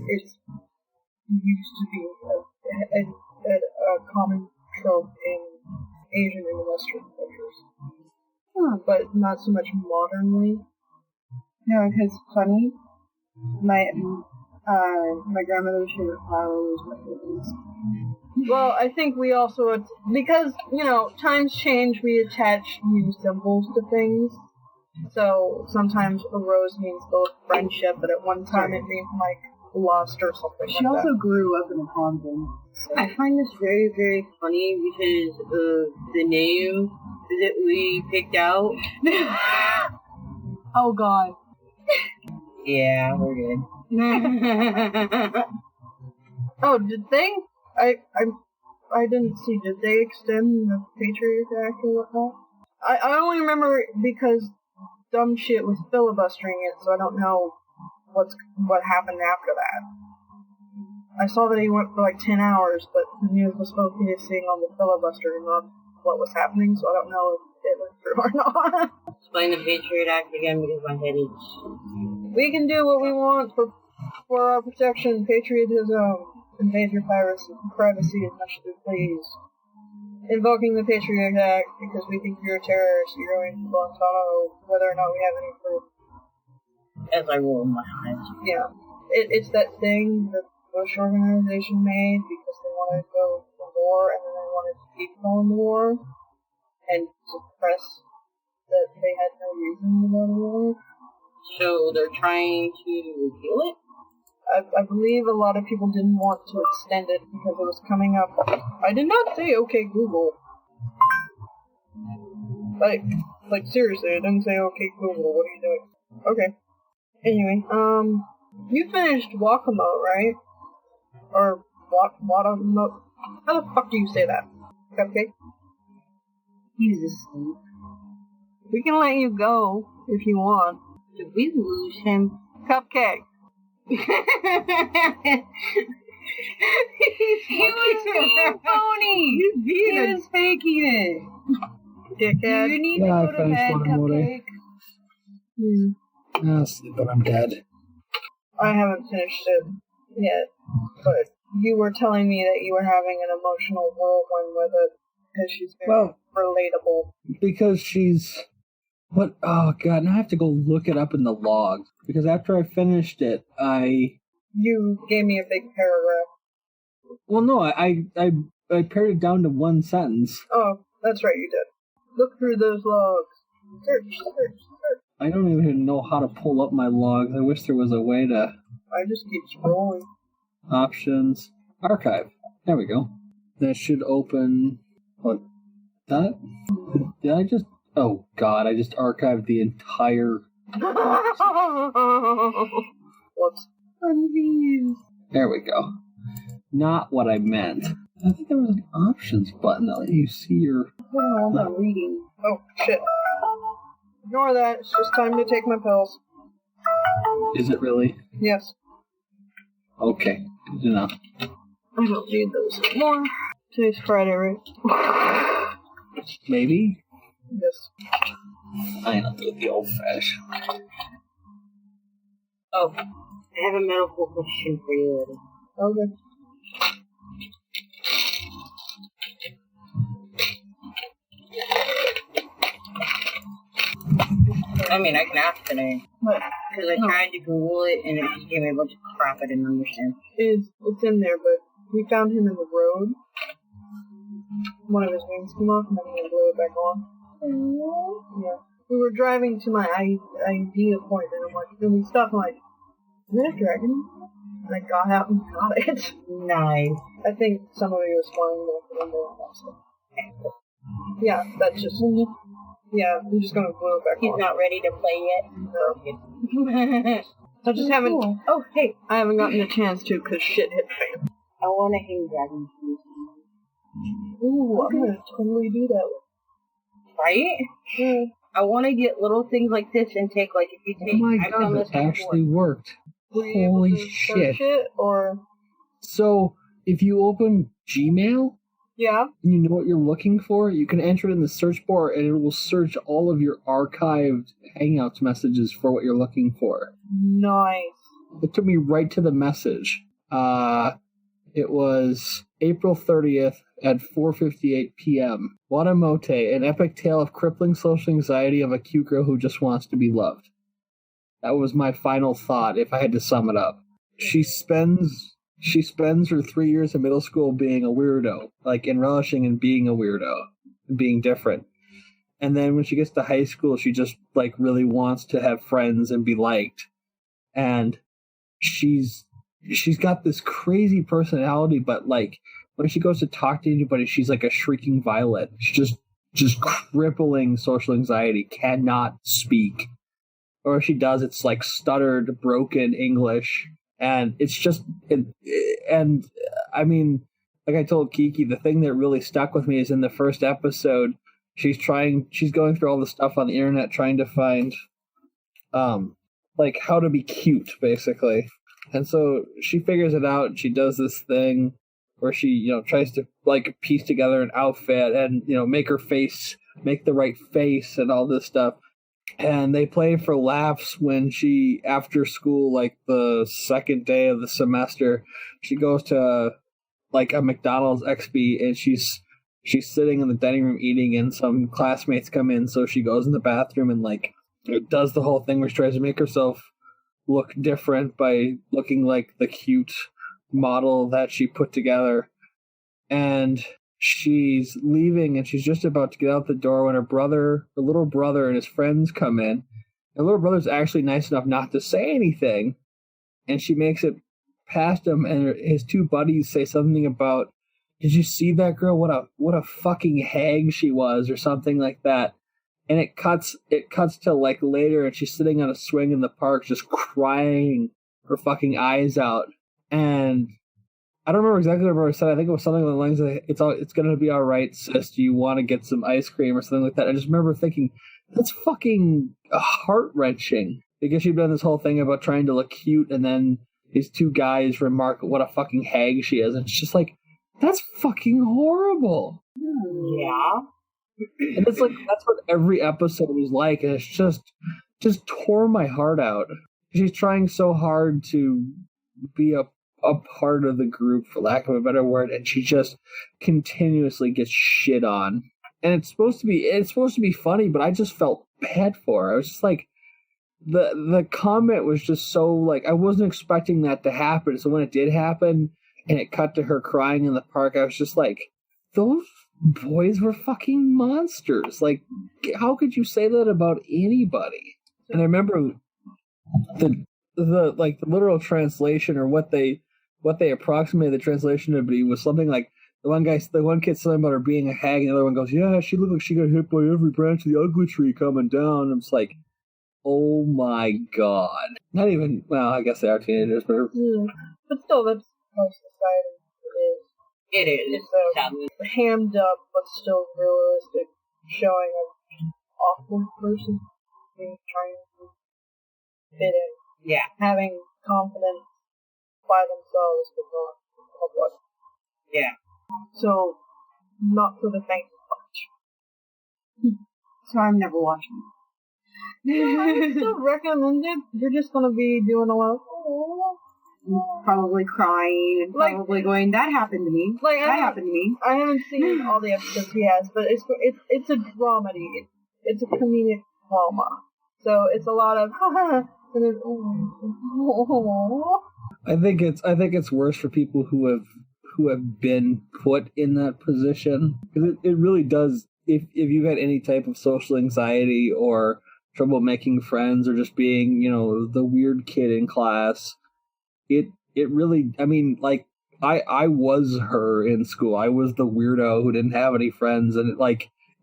Speaker 5: it's used to be a common trope in Asian and Western cultures. But not so much modernly.
Speaker 1: No, because funny, my grandmother's favorite flower was roses.
Speaker 5: Well, I think we also, because, times change, we attach new symbols to things. So sometimes a rose means both friendship, but at one time it means like lust or something
Speaker 1: She
Speaker 5: like
Speaker 1: also grew up in a convent.
Speaker 3: I find this very, very funny because of the name that we picked out.
Speaker 1: Oh god.
Speaker 3: Yeah, we're good.
Speaker 5: Oh, did they? I didn't see. Did they extend the Patriot Act or whatnot? I only remember because dumb shit was filibustering it, so I don't know what happened after that. I saw that he went for like 10 hours, but the news was focusing on the filibuster and not what was happening, so I don't know if it went through or not.
Speaker 3: Explain the Patriot Act again because my head is...
Speaker 5: We can do what we want for our protection, patriotism, invade your privacy as much as we please. Invoking the Patriot Act because we think you're a terrorist, you're going to Guantanamo, whether or not we have any proof.
Speaker 3: As I roll my eyes.
Speaker 5: Yeah. It's that thing that the Bush organization made because they wanted to go to war and then they wanted to keep going to war and suppress that they had no reason to go to war.
Speaker 3: So they're trying to repeal it?
Speaker 5: I believe a lot of people didn't want to extend it because it was coming up. I did not say okay Google. Like seriously, I didn't say okay Google. What are you doing? Okay. Anyway, you finished Wakamo, right? Or Watamo? How the fuck do you say that? Cupcake?
Speaker 3: He's asleep.
Speaker 5: We can let you go if you want.
Speaker 3: Did we lose him?
Speaker 5: Cupcake.
Speaker 1: He was being phony. He was faking it.
Speaker 5: Dickhead.
Speaker 1: You need
Speaker 2: Yeah, I
Speaker 1: to go to
Speaker 2: finished
Speaker 1: bed,
Speaker 2: Watermelon.
Speaker 1: Cupcake.
Speaker 2: I'll sleep when I'm dead.
Speaker 5: I haven't finished it yet, but you were telling me that you were having an emotional whirlwind with it because she's very relatable.
Speaker 2: Because she's... What? Oh, God, now I have to go look it up in the logs. Because after I finished it,
Speaker 5: You gave me a big paragraph.
Speaker 2: Well, no, I pared it down to one sentence.
Speaker 5: Oh, that's right, you did. Look through those logs. Search.
Speaker 2: I don't even know how to pull up my logs. I wish there was a way to...
Speaker 5: I just keep scrolling.
Speaker 2: Options. Archive. There we go. That should open... What? That? Did I just... Oh, God, I just archived the entire...
Speaker 5: Whoops.
Speaker 2: There we go. Not what I meant. I think there was an options button that let you see your...
Speaker 3: I'm reading.
Speaker 5: Oh, shit. Ignore that. It's just time to take my pills.
Speaker 2: Is it really?
Speaker 5: Yes.
Speaker 2: Okay, good enough.
Speaker 5: I don't need those anymore. Today's Friday, right?
Speaker 2: Maybe?
Speaker 5: Yes.
Speaker 2: I don't do the old-fashioned.
Speaker 3: Oh, I have a medical question for you.
Speaker 5: Okay.
Speaker 3: I mean, I can ask today.
Speaker 5: What?
Speaker 3: Because I tried to Google it and it just gave me a bunch of crap I didn't understand.
Speaker 5: It's in there, but we found him in the road. One of his wings came off and then he blew it back on. Yeah. We were driving to my ID appointment and we stopped and like, is that a dragon? And I got out and got it.
Speaker 3: Nice.
Speaker 5: I think somebody was flying off the window also. Yeah, that's just... Yeah, I'm just gonna blow it back
Speaker 3: He's
Speaker 5: on.
Speaker 3: not ready to play yet?
Speaker 5: No. I just haven't...
Speaker 3: Cool.
Speaker 5: Oh, hey! I haven't gotten a chance to because shit hit the fan.
Speaker 3: I want to hang dragons.
Speaker 5: Ooh, I'm gonna totally do that.
Speaker 3: Right?
Speaker 5: Yeah.
Speaker 3: I want to get little things like this and take, like, if you take...
Speaker 2: Oh my
Speaker 3: I've done
Speaker 2: God,
Speaker 3: this
Speaker 2: it actually
Speaker 3: before.
Speaker 2: worked.
Speaker 5: Were you able
Speaker 2: Holy
Speaker 5: to
Speaker 2: shit.
Speaker 5: search it, or...
Speaker 2: So, if you open Gmail,
Speaker 5: Yeah?
Speaker 2: and you know what you're looking for, you can enter it in the search bar and it will search all of your archived Hangouts messages for what you're looking for.
Speaker 5: Nice.
Speaker 2: It took me right to the message. It was April 30th at 4:58 p.m. Watamote, an epic tale of crippling social anxiety of a cute girl who just wants to be loved. That was my final thought if I had to sum it up. She spends her 3 years of middle school being a weirdo, and relishing in being a weirdo, and being different. And then when she gets to high school, she just, really wants to have friends and be liked. And she's got this crazy personality, but, when she goes to talk to anybody, she's like a shrieking violet. She's just crippling social anxiety, cannot speak. Or if she does, it's stuttered, broken English. And it's just, and I mean, like I told Kiki, the thing that really stuck with me is in the first episode, she's going through all the stuff on the internet trying to find, how to be cute, basically. And so she figures it out, and she does this thing where she, tries to, like, piece together an outfit and, make the right face and all this stuff. And they play for laughs when she, after school, like, the second day of the semester, she goes to, like, a McDonald's XP, and she's sitting in the dining room eating, and some classmates come in, so she goes in the bathroom and, like, does the whole thing where she tries to make herself look different by looking like the cute model that she put together. And she's leaving, and she's just about to get out the door when her little brother and his friends come in. Her little brother's actually nice enough not to say anything, and she makes it past him, and his two buddies say something about, "Did you see that girl? What a fucking hag she was," or something like that. And it cuts to, like, later, and she's sitting on a swing in the park just crying her fucking eyes out. And I don't remember exactly what I said. I think it was something along the lines of, it's going to be all right, sis. Do you want to get some ice cream or something like that? I just remember thinking, that's fucking heart-wrenching. Because she'd done this whole thing about trying to look cute, and then these two guys remark what a fucking hag she is. And it's just like, that's fucking horrible.
Speaker 3: Yeah.
Speaker 2: And it's like, that's what every episode was like, and it's just tore my heart out. She's trying so hard to be a part of the group, for lack of a better word, and she just continuously gets shit on. And it's supposed to be funny, but I just felt bad for her. I was just like, the comment was just so, like, I wasn't expecting that to happen. So when it did happen, and it cut to her crying in the park, I was just like, those boys were fucking monsters. Like, how could you say that about anybody? And I remember the literal translation, or what they approximated the translation to be, was something like, the one kid said something about her being a hag, and the other one goes, "Yeah, she looked like she got hit by every branch of the ugly tree coming down." And I'm just like, oh my god. Not even, well, I guess they are teenagers, but
Speaker 5: but still, that's how society is.
Speaker 3: It is.
Speaker 5: It's a hammed up but still realistic showing of an awkward person being trying to fit in.
Speaker 3: Yeah.
Speaker 5: Having confidence by themselves but not public.
Speaker 3: Yeah.
Speaker 5: So, not for the faint of heart.
Speaker 1: So I'm never watching it.
Speaker 5: I still recommend it. You're just gonna be doing a lot of
Speaker 1: Probably crying and probably going, that happened to me. That happened to me.
Speaker 5: I haven't seen all the episodes he has, but it's a dramedy. It's a comedic drama. So it's a lot of and then
Speaker 2: I think it's worse for people who have been put in that position, because it really does. If you've had any type of social anxiety or trouble making friends, or just being, the weird kid in class, it really, I mean, like, I was her in school. I was the weirdo who didn't have any friends, and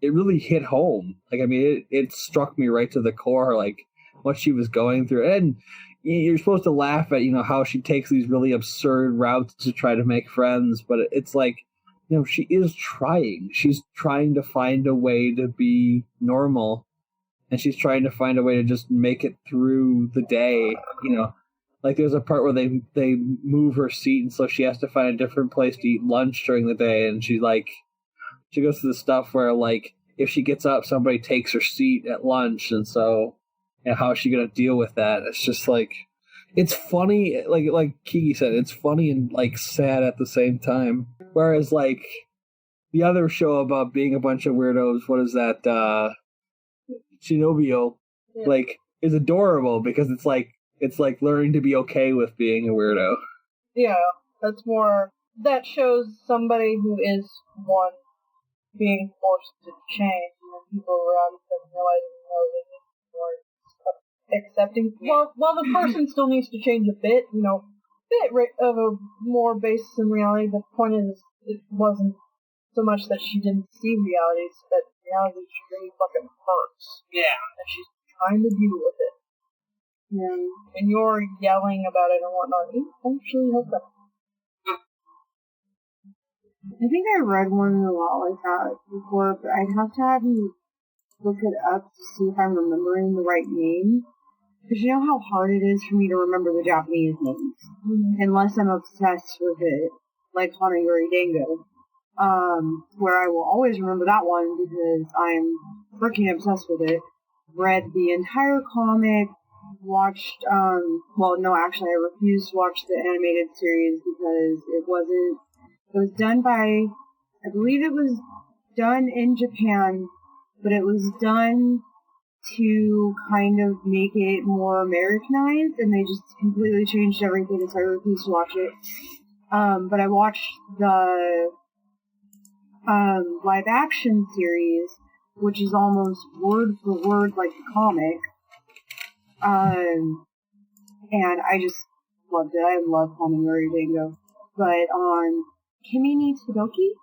Speaker 2: it really hit home. Like, I mean, it struck me right to the core, like, what she was going through. And you're supposed to laugh at, how she takes these really absurd routes to try to make friends, but it's like, she is trying. She's trying to find a way to be normal, and she's trying to find a way to just make it through the day, Like, there's a part where they move her seat, and so she has to find a different place to eat lunch during the day, and she goes through the stuff where, like, if she gets up, somebody takes her seat at lunch, and so, how is she going to deal with that? It's just, like, it's funny, like Kiki said, it's funny and, like, sad at the same time. Whereas, like, the other show about being a bunch of weirdos, what is that, Shinobio, like, is adorable, because it's like learning to be okay with being a weirdo.
Speaker 5: Yeah, that shows somebody who is one being forced to change, and people around them realizing, they need more accepting. While the person still needs to change a bit, of a more basis in reality. The point is, it wasn't so much that she didn't see reality, it's that reality really fucking hurts.
Speaker 3: Yeah.
Speaker 5: And she's trying to deal with it.
Speaker 1: Yeah.
Speaker 5: And you're yelling about it and whatnot. It actually helps them.
Speaker 1: I think I read one a lot like that before, but I'd have to have you look it up to see if I'm remembering the right name. Because you know how hard it is for me to remember the Japanese names, unless I'm obsessed with it, like Hanaguri Dango, where I will always remember that one because I'm freaking obsessed with it. Read the entire comic, watched, I refused to watch the animated series because it was done by, I believe it was done in Japan, but it was done to kind of make it more Americanized, and they just completely changed everything, so I refused to watch it. But I watched the live action series, which is almost word for word like the comic. And I just loved it. I love Hanaguri Dango. But on Kimi ni Todoki?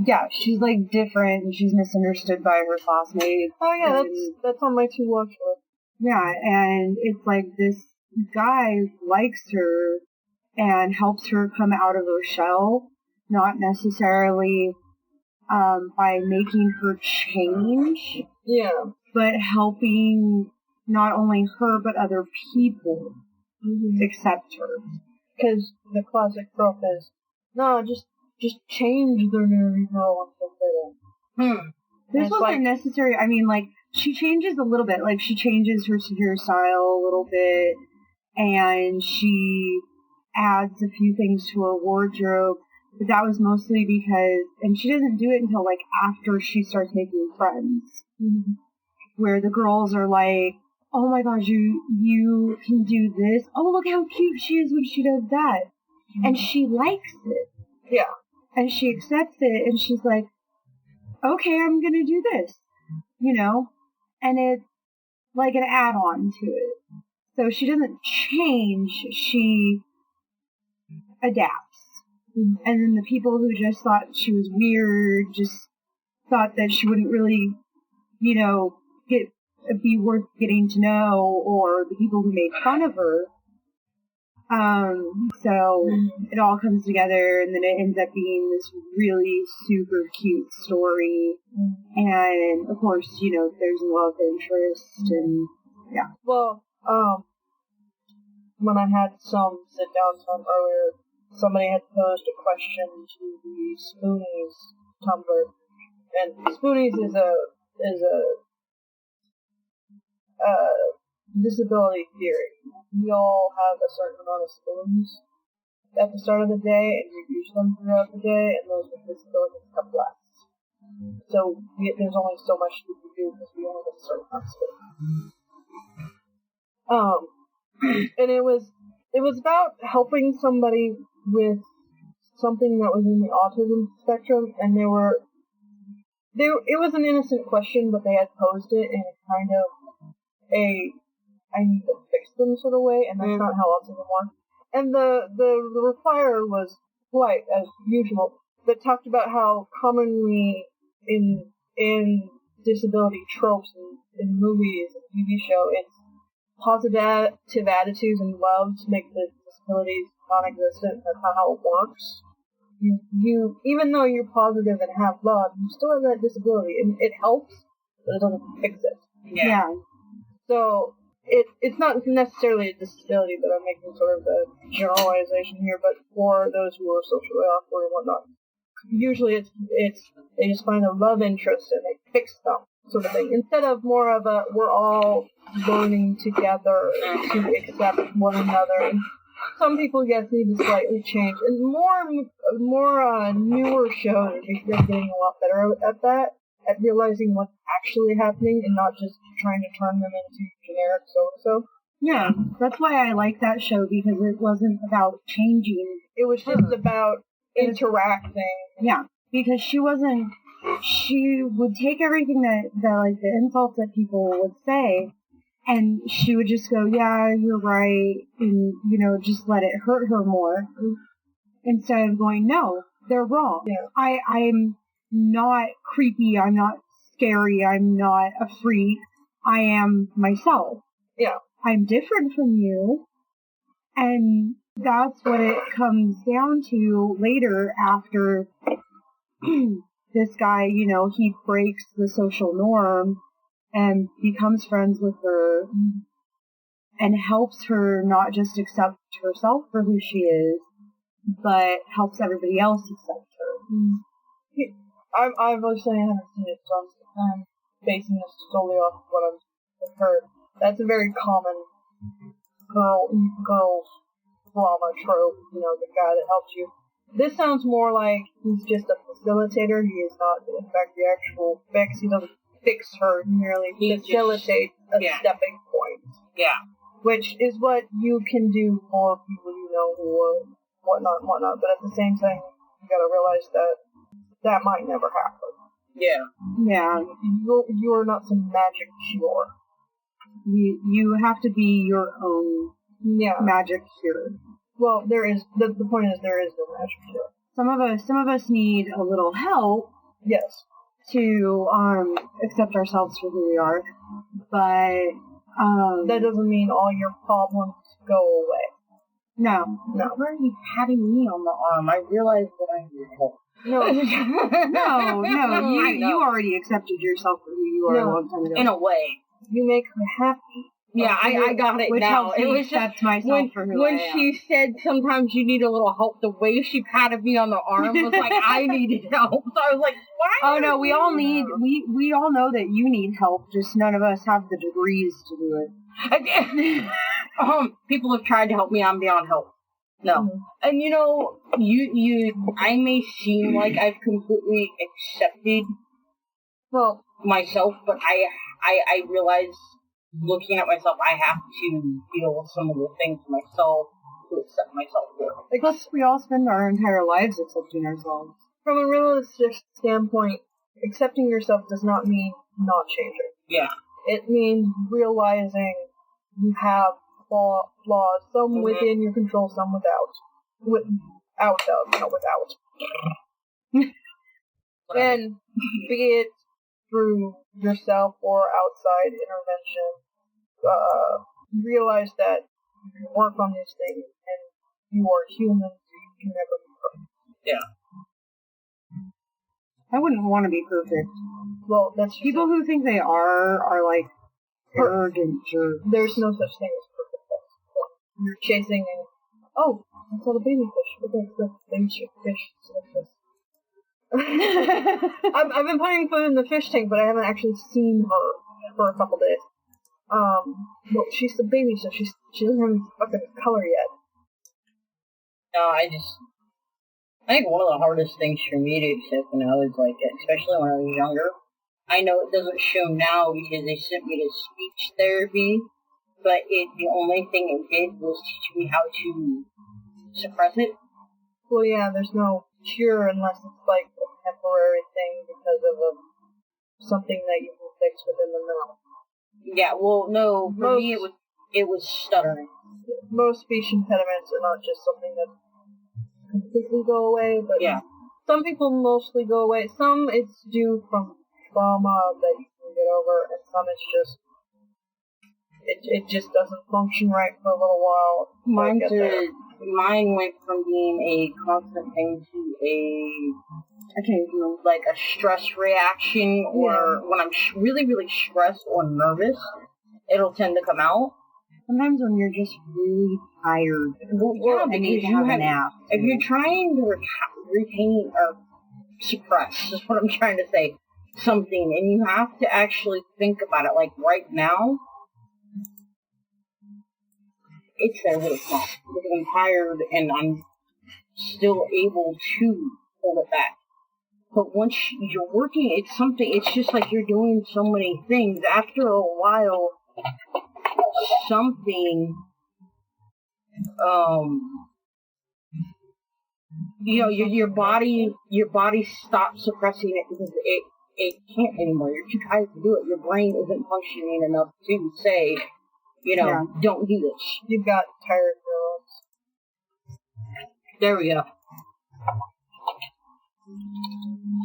Speaker 1: Yeah, she's like different and she's misunderstood by her classmates.
Speaker 5: Oh yeah, that's on my to watch list.
Speaker 1: Yeah, and it's like this guy likes her and helps her come out of her shell, not necessarily by making her change.
Speaker 5: Yeah.
Speaker 1: But helping not only her but other people accept her.
Speaker 5: Because the classic trope is, no, just change the nerdy girl and
Speaker 1: This wasn't necessary. I mean, like, she changes a little bit. Like, she changes her hairstyle a little bit, and she adds a few things to her wardrobe. But that was mostly because, and she doesn't do it until, like, after she starts making friends. Where the girls are like, oh my gosh, you can do this. Oh, look how cute she is when she does that. And she likes it.
Speaker 5: Yeah.
Speaker 1: And she accepts it, and she's like, okay, I'm gonna do this. You know? And it's like an add-on to it. So she doesn't change, she adapts. And then the people who just thought she was weird, just thought that she wouldn't really, you know, be worth getting to know, or the people who made fun of her. So it all comes together, and then it ends up being this really super cute story. And of course, you know, there's love interest, and yeah.
Speaker 5: Well, when I had some sit-down time earlier, somebody had posed a question to the Spoonies Tumblr, and Spoonies is a disability theory. We all have a certain amount of spoons at the start of the day, and you use them throughout the day, and those with disabilities have less. So there's only so much we can do because we only have a certain amount of spoons. And it was about helping somebody with something that was in the autism spectrum, and it was an innocent question, but they had posed it in a kind of I need to fix them sort of way, and that's not how autism works. And the replier was polite, as usual, but talked about how commonly in disability tropes in movies and TV show, it's positive attitudes and love to make the disabilities non-existent. That's not how it works. You even though you're positive and have love, you still have that disability, and it helps, but it doesn't fix it.
Speaker 1: Yeah.
Speaker 5: So it's not necessarily a disability, but I'm making sort of a generalization here. But for those who are socially awkward and whatnot, usually it's they just find a love interest and they fix them sort of thing, instead of more of a we're all learning together to accept one another. And some people, yes, need to slightly change, and more newer shows are getting a lot better at that. At realizing what's actually happening and not just trying to turn them into generic so-and-so.
Speaker 1: Yeah, that's why I like that show, because it wasn't about changing.
Speaker 5: It was just about interacting.
Speaker 1: Yeah, because she would take everything that like the insults that people would say, and she would just go, yeah, you're right, and, you know, just let it hurt her more. Instead of going, no, they're wrong.
Speaker 5: Yeah.
Speaker 1: I'm not creepy, I'm not scary, I'm not a freak, I am myself.
Speaker 5: Yeah.
Speaker 1: I'm different from you, and that's what it comes down to later after this guy, he breaks the social norm and becomes friends with her and helps her not just accept herself for who she is, but helps everybody else accept her.
Speaker 5: I've obviously haven't seen it, so I'm basing this solely off of what I've heard. That's a very common girls drama trope, the guy that helps you. This sounds more like he's just a facilitator. He is not, in fact, the actual fix. He doesn't fix her, he merely facilitates a stepping point.
Speaker 3: Yeah.
Speaker 5: Which is what you can do for people you know who are whatnot. But at the same time, you gotta realize that might never happen.
Speaker 3: Yeah.
Speaker 1: Yeah.
Speaker 5: You're not some magic cure.
Speaker 1: You have to be your own magic cure.
Speaker 5: Well, there is, the point is there is no magic cure.
Speaker 1: Some of us need a little help.
Speaker 5: Yes.
Speaker 1: To accept ourselves for who we are, but
Speaker 5: that doesn't mean all your problems go away.
Speaker 1: No.
Speaker 3: Why are you patting me on the arm? I realize that I need help.
Speaker 1: No. You already accepted yourself for who you are a long time ago.
Speaker 3: In a way.
Speaker 5: You make her happy.
Speaker 3: Yeah, I got it
Speaker 1: which
Speaker 3: now.
Speaker 1: Helps me accept myself for who
Speaker 3: when
Speaker 1: I am.
Speaker 3: she said sometimes you need a little help, the way she patted me on the arm was like I needed help. So I was like, why?
Speaker 1: Oh no, we all know that you need help. Just none of us have the degrees to do it.
Speaker 3: People have tried to help me. I'm beyond help. No, and I may seem like I've completely accepted myself, but I realize, looking at myself, I have to deal with some of the things myself to accept myself for.
Speaker 1: Plus, we all spend our entire lives accepting ourselves.
Speaker 5: From a realistic standpoint, accepting yourself does not mean not changing.
Speaker 3: Yeah.
Speaker 5: It means realizing you have flaws, some within your control, some without. And be it through yourself or outside intervention, realize that you can work on these things and you are human, so you can never be perfect.
Speaker 3: Yeah.
Speaker 1: I wouldn't want to be perfect.
Speaker 5: Well, that's
Speaker 1: people who think they are like arrogant jerks.
Speaker 5: There's no such thing as perfect. That's the point. You're chasing and I saw the baby fish. Look at the baby fish. I've been putting food in the fish tank, but I haven't actually seen her for a couple days. Well, she's the baby, so she doesn't have any fucking color yet.
Speaker 3: No, I think one of the hardest things for me to accept when I was like, especially when I was younger, I know it doesn't show now because they sent me to speech therapy, but the only thing it did was teach me how to suppress it.
Speaker 5: Well, yeah, there's no cure unless it's like a temporary thing because of something that you can fix within the mouth.
Speaker 3: Yeah, well, no, for me it was stuttering.
Speaker 5: Most speech impediments are not just something that completely go away, but some people mostly go away. Some it's due from trauma that you can get over, and some it's just it just doesn't function right for a little while.
Speaker 3: Mine went from being a constant thing to like a stress reaction, or when I'm really, really stressed or nervous, it'll tend to come out.
Speaker 1: Sometimes when you're just really tired,
Speaker 3: and need to have a nap. If you're trying to retain or suppress, is what I'm trying to say, something, and you have to actually think about it, like right now, it's there with a small, because I'm tired and I'm still able to hold it back. But once you're working, it's just like you're doing so many things. After a while, something, your body stops suppressing it because it can't anymore. You're too tired to do it. Your brain isn't functioning enough to say, don't do this.
Speaker 5: You've got tired neurons.
Speaker 3: There we go.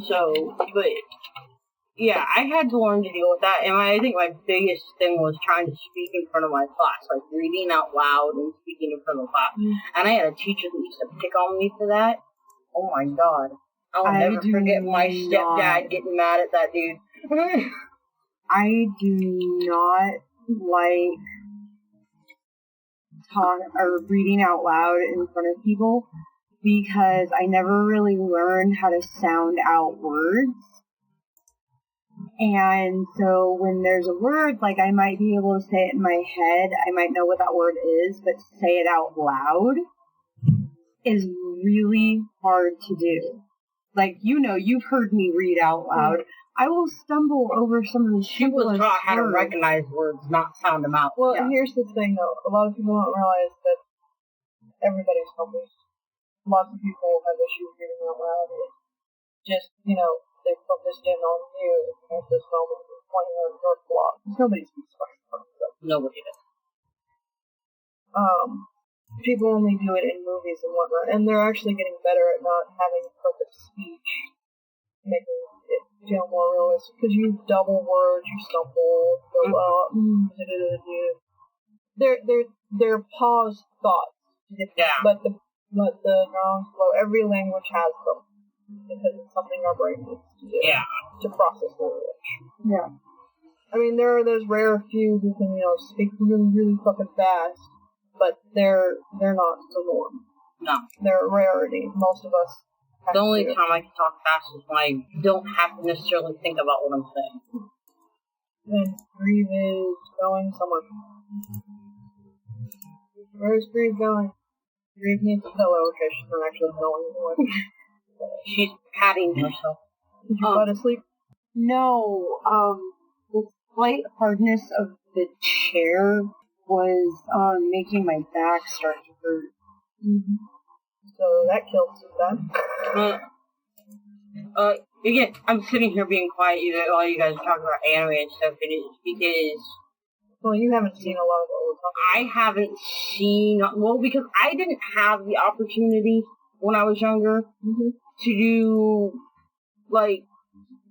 Speaker 3: So, but yeah, I had to learn to deal with that, and I think my biggest thing was trying to speak in front of my class, like reading out loud and speaking in front of the class. And I had a teacher that used to pick on me for that. Oh my god. I'll never forget my stepdad getting mad at that dude.
Speaker 1: I do not like reading out loud in front of people because I never really learned how to sound out words. And so when there's a word, like I might be able to say it in my head, I might know what that word is, but to say it out loud is really hard to do. Like, you've heard me read out loud. I will stumble over some of the
Speaker 3: She was taught how to recognize words, not sound them out.
Speaker 5: Well, and here's the thing, though. A lot of people don't realize that everybody's fumbles. Lots of people have issues reading out loud. It's just, they focused in on you at this moment and pointing out your block. Nobody speaks fucking stuff.
Speaker 3: Nobody does.
Speaker 5: People only do it in movies and whatnot, and they're actually getting better at not having perfect speech, making it feel more realistic. Because you double words, you stumble, go they're paused thoughts.
Speaker 3: Yeah.
Speaker 5: But the nouns flow. Every language has them because it's something our brain needs to do.
Speaker 3: Yeah.
Speaker 5: To process language.
Speaker 1: Yeah.
Speaker 5: I mean, there are those rare few who can, speak really, really fucking fast, but they're not the norm.
Speaker 3: No.
Speaker 5: They're a rarity. Most of us have
Speaker 3: The only
Speaker 5: to.
Speaker 3: time I can talk fast is when I don't have to necessarily think about what I'm saying.
Speaker 5: And Grieve is going somewhere. Where's Grieve going? Grieve needs a pillow. Okay, she's not actually going anywhere.
Speaker 3: She's patting herself.
Speaker 5: Did you go to sleep?
Speaker 1: No, the slight hardness of the chair was making my back start to hurt.
Speaker 5: Mm-hmm. So that killed some time.
Speaker 3: Again, I'm sitting here being quiet while you guys are talking about anime and stuff, and it's because...
Speaker 5: Well, you haven't seen a lot of what we're talking
Speaker 3: I haven't seen... Well, because I didn't have the opportunity when I was younger to do, like,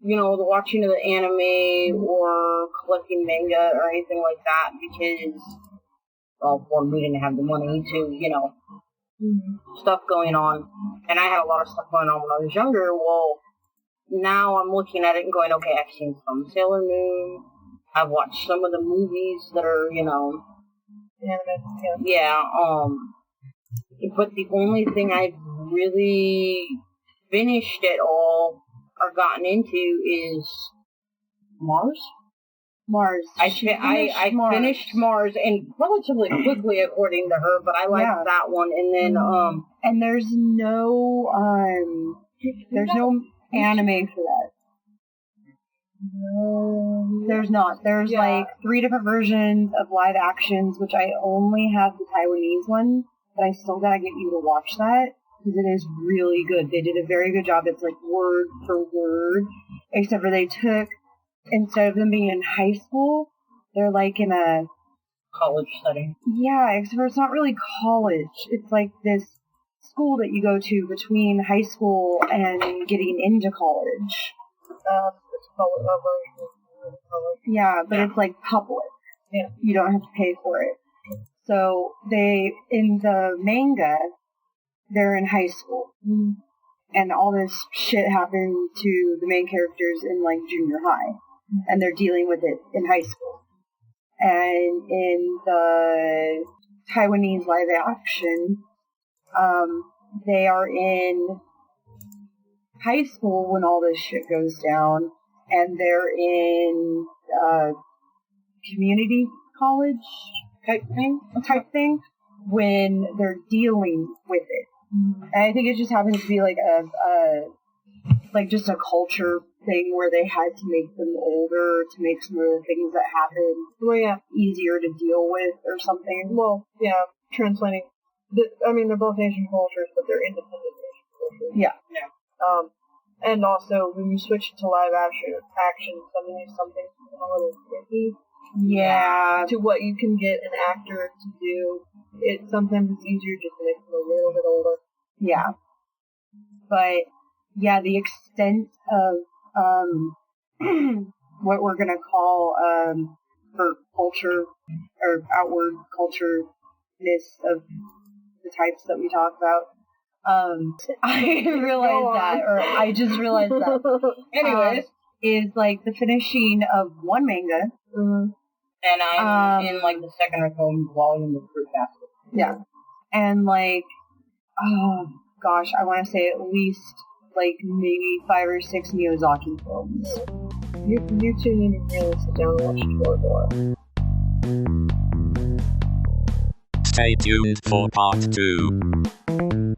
Speaker 3: the watching of the anime or collecting manga or anything like that because, well, one, we didn't have the money to, stuff going on. And I had a lot of stuff going on when I was younger. Well, now I'm looking at it and going, okay, I've seen some Sailor Moon. I've watched some of the movies that are,
Speaker 5: anime.
Speaker 3: Yeah, but the only thing I've really finished at all or gotten into is Mars. I finished Mars, and relatively quickly according to her, but I liked that one. And then
Speaker 1: and there's no anime for that. No, there's not. There's like 3 different versions of live actions, which I only have the Taiwanese one, but I still gotta get you to watch that because it is really good. They did a very good job. It's like word for word, except for they took, instead of them being in high school, they're like in a
Speaker 3: college setting.
Speaker 1: Yeah, except for it's not really college. It's like this school that you go to between high school and getting into college. Yeah, but it's like public.
Speaker 5: Yeah.
Speaker 1: You don't have to pay for it. So in the manga, they're in high school.
Speaker 5: Mm-hmm.
Speaker 1: And all this shit happened to the main characters in like junior high. Mm-hmm. And they're dealing with it in high school. And in the Taiwanese live action, they are in high school when all this shit goes down, and they're in community college type thing when they're dealing with it. And I think it just happens to be like just a culture thing where they had to make them older to make some of the things that happen easier to deal with or something.
Speaker 5: Well, yeah, translating. They're both Asian cultures, but they're independent Asian cultures.
Speaker 1: Yeah.
Speaker 5: And also, when you switch to live action, suddenly something a little tricky.
Speaker 1: Yeah.
Speaker 5: To what you can get an actor to do. Sometimes it's easier just to make them a little bit older.
Speaker 1: Yeah. But, yeah, the extent of, what we're gonna call, her culture, or outward culture-ness of the types that we talk about, I realized that, or I just realized that.
Speaker 3: Anyways.
Speaker 1: Is like the finishing of one manga.
Speaker 3: And I'm in like the second or third volume of Fruit Basket.
Speaker 1: Yeah. And like, oh gosh, I want to say at least like maybe 5 or 6 Miyazaki films.
Speaker 5: You two need to really sit down and watch Toradora.
Speaker 4: Stay tuned for part 2.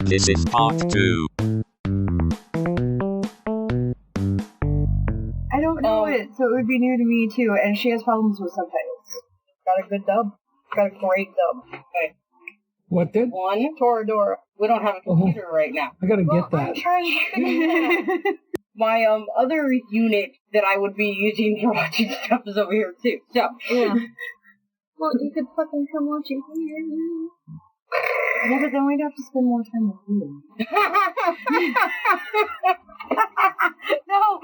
Speaker 4: This is part 2.
Speaker 1: I don't know it, so it would be new to me too, and she has problems with subtitles.
Speaker 5: Got a good dub. Got a great dub. Okay.
Speaker 2: What did?
Speaker 3: One,
Speaker 5: Toradora.
Speaker 3: we don't have a computer right now.
Speaker 2: I gotta
Speaker 5: Well,
Speaker 2: get that.
Speaker 5: I'm trying to figure it out.
Speaker 3: My other unit that I would be using for watching stuff is over here too. So
Speaker 5: Yeah. Well, you could fucking come watch it here.
Speaker 1: Yeah, but then we'd have to spend more time with you. No!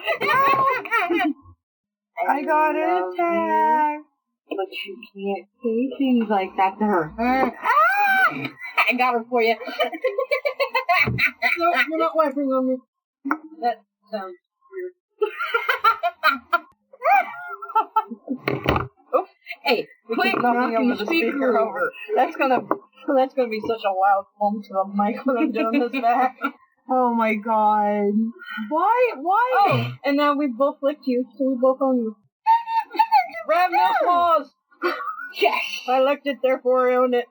Speaker 1: I got attacked! But you can't say things like that to her.
Speaker 3: I got her for you.
Speaker 5: No, you're not wiping on me. That sounds weird.
Speaker 3: Oops. Hey, quit knocking the speaker over.
Speaker 5: That's gonna be such a loud bump to the mic when I'm doing this back.
Speaker 1: Oh my god. Why?
Speaker 5: Oh, and now we both licked you, so we both own you. Grab no claws!
Speaker 3: Yes!
Speaker 5: I licked it, therefore I own it.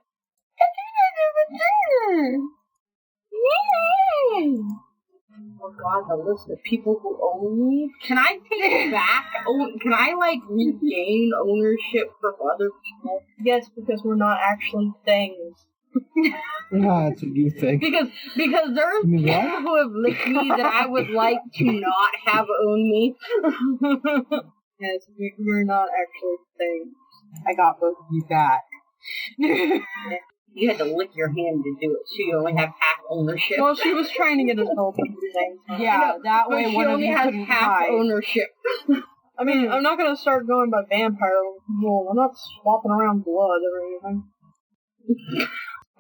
Speaker 3: Oh god, the list of people who own me. Can I take it back? Can I, like, regain ownership from other people?
Speaker 5: Yes, because we're not actually things.
Speaker 2: Yeah, that's what you think.
Speaker 3: Because there's
Speaker 2: You mean
Speaker 3: people
Speaker 2: what?
Speaker 3: who have licked me that I would like to not have own me.
Speaker 5: Yes, we're not actually things.
Speaker 1: I got both of you back.
Speaker 3: You had to lick your hand to do it, so you only have half ownership.
Speaker 5: Well, she was trying to get us both at the same time.
Speaker 1: Yeah, that
Speaker 3: but
Speaker 1: way
Speaker 3: she
Speaker 1: one of
Speaker 3: only
Speaker 1: you
Speaker 3: has
Speaker 1: couldn't
Speaker 3: half
Speaker 1: hide.
Speaker 3: ownership.
Speaker 5: I mean, I'm not gonna start going by vampire rule. I'm not swapping around blood or anything.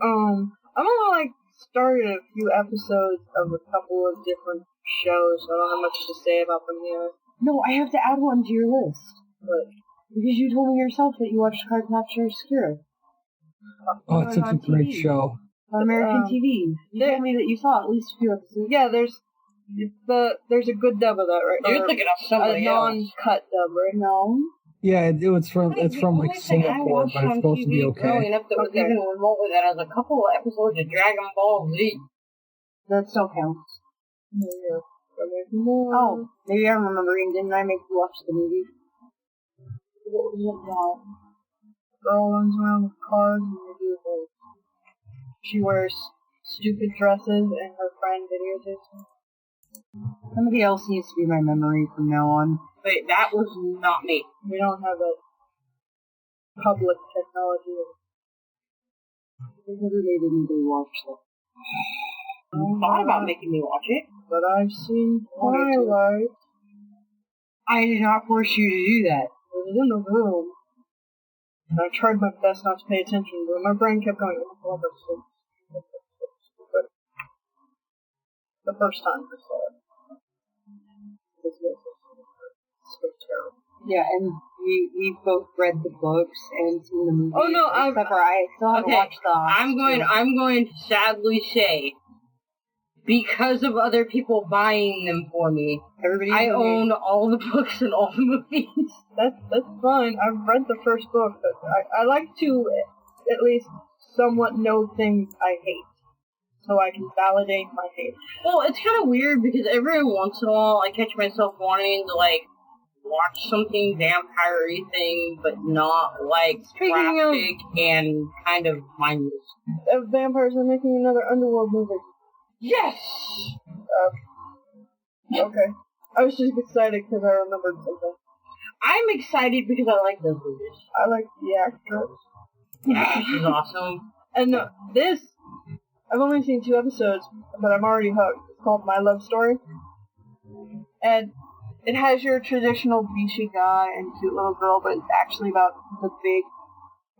Speaker 5: I've only, like, started a few episodes of a couple of different shows, so I don't have much to say about them yet.
Speaker 1: No, I have to add one to your list.
Speaker 5: But
Speaker 1: Because you told me yourself that you watched Cardcaptor Obscura
Speaker 2: Oh, it's such a great show.
Speaker 1: on American TV. You told me that you saw at least a few episodes.
Speaker 5: yeah, there's a good dub of that, right?
Speaker 3: You're
Speaker 5: Or
Speaker 3: thinking of
Speaker 5: a
Speaker 3: somebody else.
Speaker 5: non-cut dub, right?
Speaker 1: No.
Speaker 2: Yeah, it's from like
Speaker 3: The only thing I
Speaker 2: Singapore,
Speaker 3: watched
Speaker 2: but it's
Speaker 3: on
Speaker 2: supposed to be
Speaker 3: TV
Speaker 2: okay.
Speaker 3: growing up that was even remotely that has a couple of episodes of Dragon Ball Z.
Speaker 1: That still counts.
Speaker 5: Yeah.
Speaker 1: Oh, maybe I'm remembering. Didn't I make you watch the movie? What was it about?
Speaker 5: Girl runs around with cars and they do things. She wears stupid dresses and her friend videotapes her.
Speaker 1: Somebody else needs to be my memory from now on.
Speaker 3: Wait, that was not me.
Speaker 5: We don't have a public technology.
Speaker 1: They didn't do watch that.
Speaker 3: You thought about making me watch it.
Speaker 5: But I've seen Twilight.
Speaker 1: I did not force you to do that.
Speaker 5: It was in the room. And I tried my best not to pay attention, but my brain kept going, oh, that's so stupid. The first time I saw it. It was so terrible.
Speaker 1: Yeah, and we both read the books and seen the movie.
Speaker 5: Oh, no,
Speaker 1: except for I still haven't
Speaker 3: Okay,
Speaker 1: watched the.
Speaker 3: I'm going to sadly say, because of other people buying them for me, I own all the books and all the movies.
Speaker 5: That's fine. I've read the first book, but I like to at least somewhat know things I hate, so I can validate my hate.
Speaker 3: Well, it's kind of weird because every once in a while I catch myself wanting to, like, watch something vampire-y thing, but not, like, graphic and kind of mindless.
Speaker 5: Vampires are making another Underworld movie.
Speaker 3: Yes!
Speaker 5: Okay. I was just excited because I remembered something.
Speaker 3: I'm excited because I like those movies.
Speaker 5: I like the actress.
Speaker 3: Yeah, she's awesome.
Speaker 5: And this, I've only seen 2 episodes, but I'm already hooked. It's called My Love Story. And it has your traditional beachy guy and cute little girl, but it's actually about the big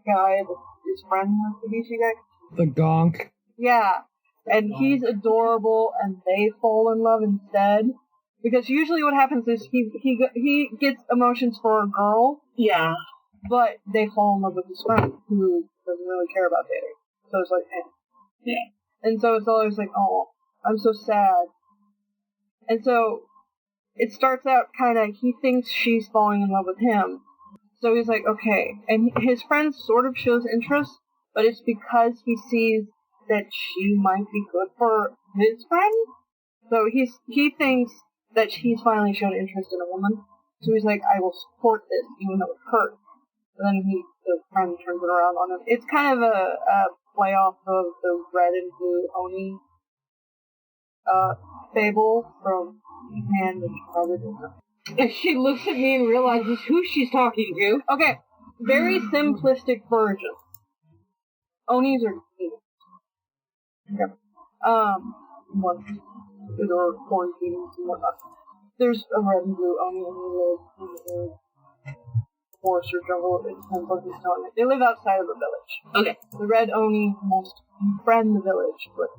Speaker 5: guy that is friends with the beachy guy.
Speaker 2: The gonk.
Speaker 5: Yeah. And he's adorable, and they fall in love instead. Because usually what happens is he gets emotions for a girl.
Speaker 3: Yeah.
Speaker 5: But they fall in love with his friend, who doesn't really care about dating. So it's like, eh.
Speaker 3: Yeah.
Speaker 5: And so it's always like, oh, I'm so sad. And so it starts out kind of, he thinks she's falling in love with him. So he's like, okay. And his friend sort of shows interest, but it's because he sees that she might be good for his friend. So he thinks that he's finally shown interest in a woman. So he's like, I will support this, even though it hurts. But then the friend turns it around on him. It's kind of a play off of the red and blue Oni fable from Japan, which probably didn't know.
Speaker 3: And she looks at me and realizes who she's talking to.
Speaker 5: Okay, very simplistic version. Onis are demons. Okay. Or corn demons and whatnot. There's a red and blue Oni, and they live in the forest or jungle. It depends on who's telling it. They live outside of the village.
Speaker 3: Okay.
Speaker 5: The red Oni wants to befriend the village, but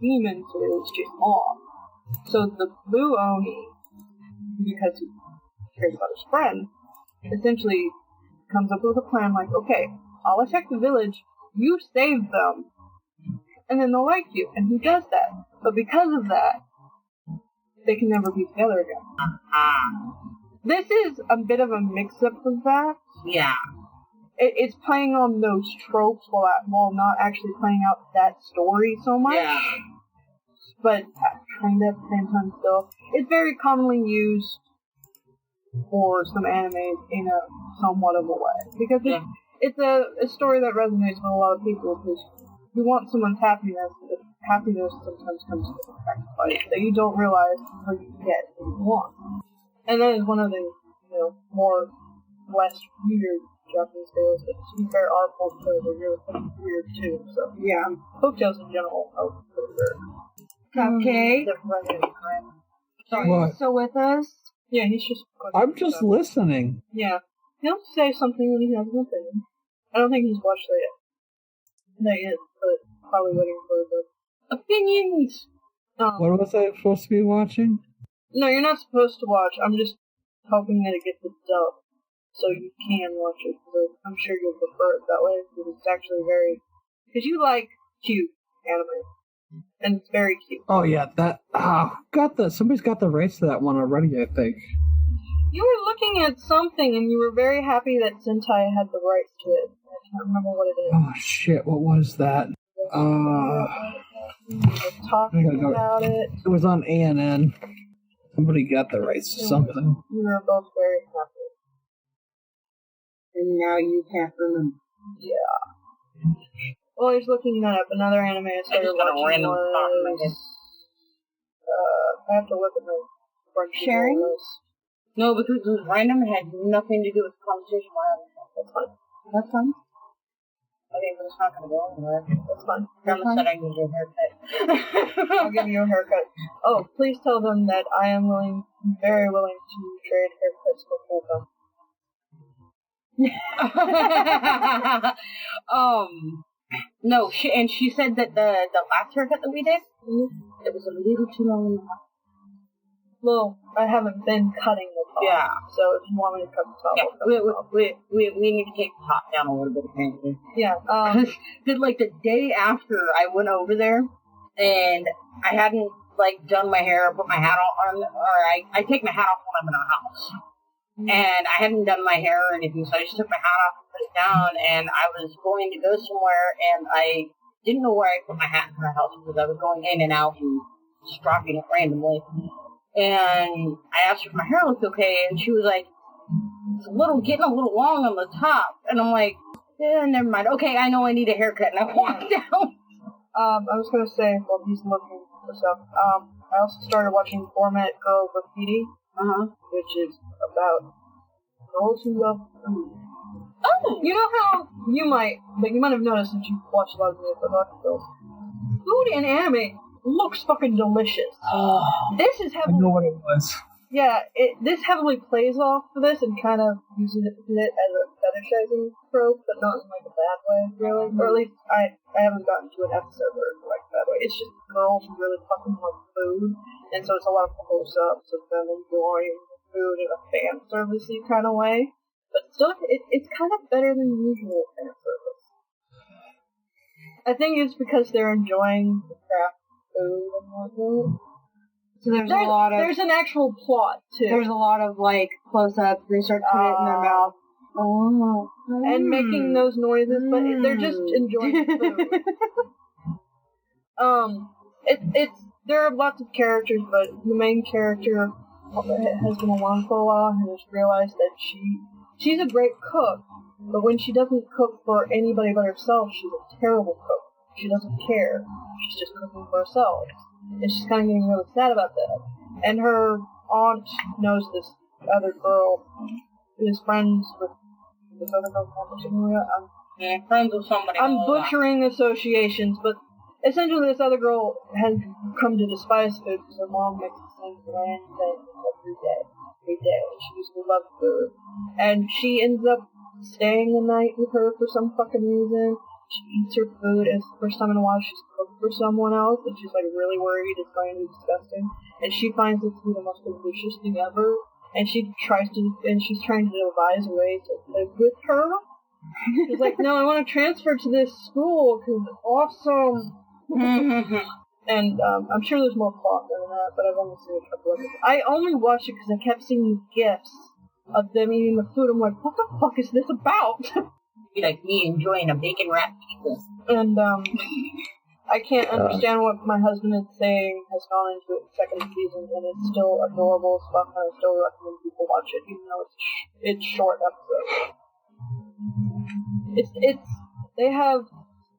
Speaker 5: demons are able to chase them off. So the blue Oni, because he cares about his friend, essentially comes up with a plan like, okay, I'll attack the village, you save them, and then they'll like you. And he does that. But because of that, they can never be together again. This is a bit of a mix-up of that.
Speaker 3: Yeah.
Speaker 5: It's playing on those tropes while not actually playing out that story so much.
Speaker 3: Yeah.
Speaker 5: But kind of at the same time still. It's very commonly used for some animes in a somewhat of a way. Because it's a story that resonates with a lot of people because you want someone's happiness, but happiness sometimes comes with a sacrifice that you don't realize until you get what you want. And that is one of the, more less weird Japanese tales, but to be fair, our folk tales are really weird too, so yeah. Folk tales in general are pretty weird.
Speaker 3: Okay.
Speaker 5: Sorry,
Speaker 2: What?
Speaker 5: he's still with us? Yeah, he's just...
Speaker 2: I'm just listening.
Speaker 5: Yeah. He'll say something when he has an opinion. I don't think he's watched that yet. Not yet, but probably waiting for the opinions.
Speaker 2: What was I supposed to be watching?
Speaker 5: No, you're not supposed to watch. I'm just hoping that it gets a dub, so you can watch it. Because I'm sure you'll prefer it that way, because it's actually very... Because you like cute anime, and it's very cute.
Speaker 2: Oh yeah, somebody's got the rights to that one already, I think.
Speaker 5: You were looking at something, and you were very happy that Sentai had the rights to it. I can't remember what it is.
Speaker 2: Oh shit, what was that?
Speaker 5: We were talking about it.
Speaker 2: It was on ANN. Somebody got the rights to something.
Speaker 5: We were both very happy.
Speaker 3: And now you can't remember.
Speaker 5: Yeah. Well, he's looking that up. Another anime I started watching was... I have to look at my
Speaker 3: Sharing? No, because it was random. It had nothing to do with the conversation.
Speaker 5: That's fine.
Speaker 3: That's fine. Okay, but it's not going to go anywhere.
Speaker 5: That's fine.
Speaker 3: Grandma said I need a haircut.
Speaker 5: I'll give you a haircut. Oh, please tell them that I am very willing to trade haircuts for full
Speaker 3: No, she said that the last haircut that we did, it was a little too long.
Speaker 5: Well, I haven't been cutting the top.
Speaker 3: Yeah.
Speaker 5: So if you want me to cut the top,
Speaker 3: Yeah,
Speaker 5: I'll cut the top.
Speaker 3: we need to take the top down a little bit, apparently.
Speaker 5: Yeah.
Speaker 3: Because like the day after I went over there, and I hadn't like done my hair, or put my hat on, or I take my hat off when I'm in our house, and I hadn't done my hair or anything, so I just took my hat off and put it down, and I was going to go somewhere, and I didn't know where I put my hat in our house because I was going in and out and just dropping it randomly. And I asked her if my hair looked okay, and she was like, it's getting a little long on the top. And I'm like, yeah, never mind. Okay, I know I need a haircut. And I walked down.
Speaker 5: I was going to say, while he's looking this up, I also started watching Format Girl Graffiti, which is about girls who love food.
Speaker 3: Oh!
Speaker 5: You know how you might have noticed since you've watched a lot of BenoitProductions, food in anime looks fucking delicious. This is
Speaker 2: I
Speaker 5: heavily...
Speaker 2: know what it was.
Speaker 5: Yeah, this heavily plays off of this and kind of uses it as a fetishizing trope, but not in like a bad way, really. Or at least I haven't gotten to an episode where it's like that way. It's just girls who really fucking love food, and so it's a lot of close-ups of them enjoying food in a fan servicey kind of way. But still, it's kind of better than usual fan service. I think it's because they're enjoying the craft food and whatnot.
Speaker 1: So there's
Speaker 5: an actual plot too.
Speaker 1: There's a lot of like close-ups. They start putting it in their mouth. Oh.
Speaker 5: And making those noises, but they're just enjoying the food. There are lots of characters, but the main character has been alone for a while and has realized that she's a great cook, but when she doesn't cook for anybody but herself, she's a terrible cook. She doesn't care. She's just cooking for herself. And she's kind of getting really sad about that. And her aunt knows this other girl who is friends with this other girl.
Speaker 3: Friends with somebody.
Speaker 5: I'm butchering associations, but essentially this other girl has come to despise food because her mom makes the same bland thing every day. She used to love food. And she ends up staying the night with her for some fucking reason. She eats her food, and it's the first time in a while she's cooked for someone else, and she's like really worried it's going to be disgusting. And she finds it to be the most delicious thing ever, and she's trying to devise a way to live with her. She's like, no, I want to transfer to this school because it's awesome. And I'm sure there's more plot than that, but I've only seen a couple of it. I only watched it because I kept seeing gifs of them eating the food. I'm like, what the fuck is this about?
Speaker 3: Be like me enjoying a bacon wrapped pizza.
Speaker 5: And I can't understand what my husband is saying has gone into its second season, and it's still adorable as fuck, and I still recommend people watch it, even though it's short episodes. They have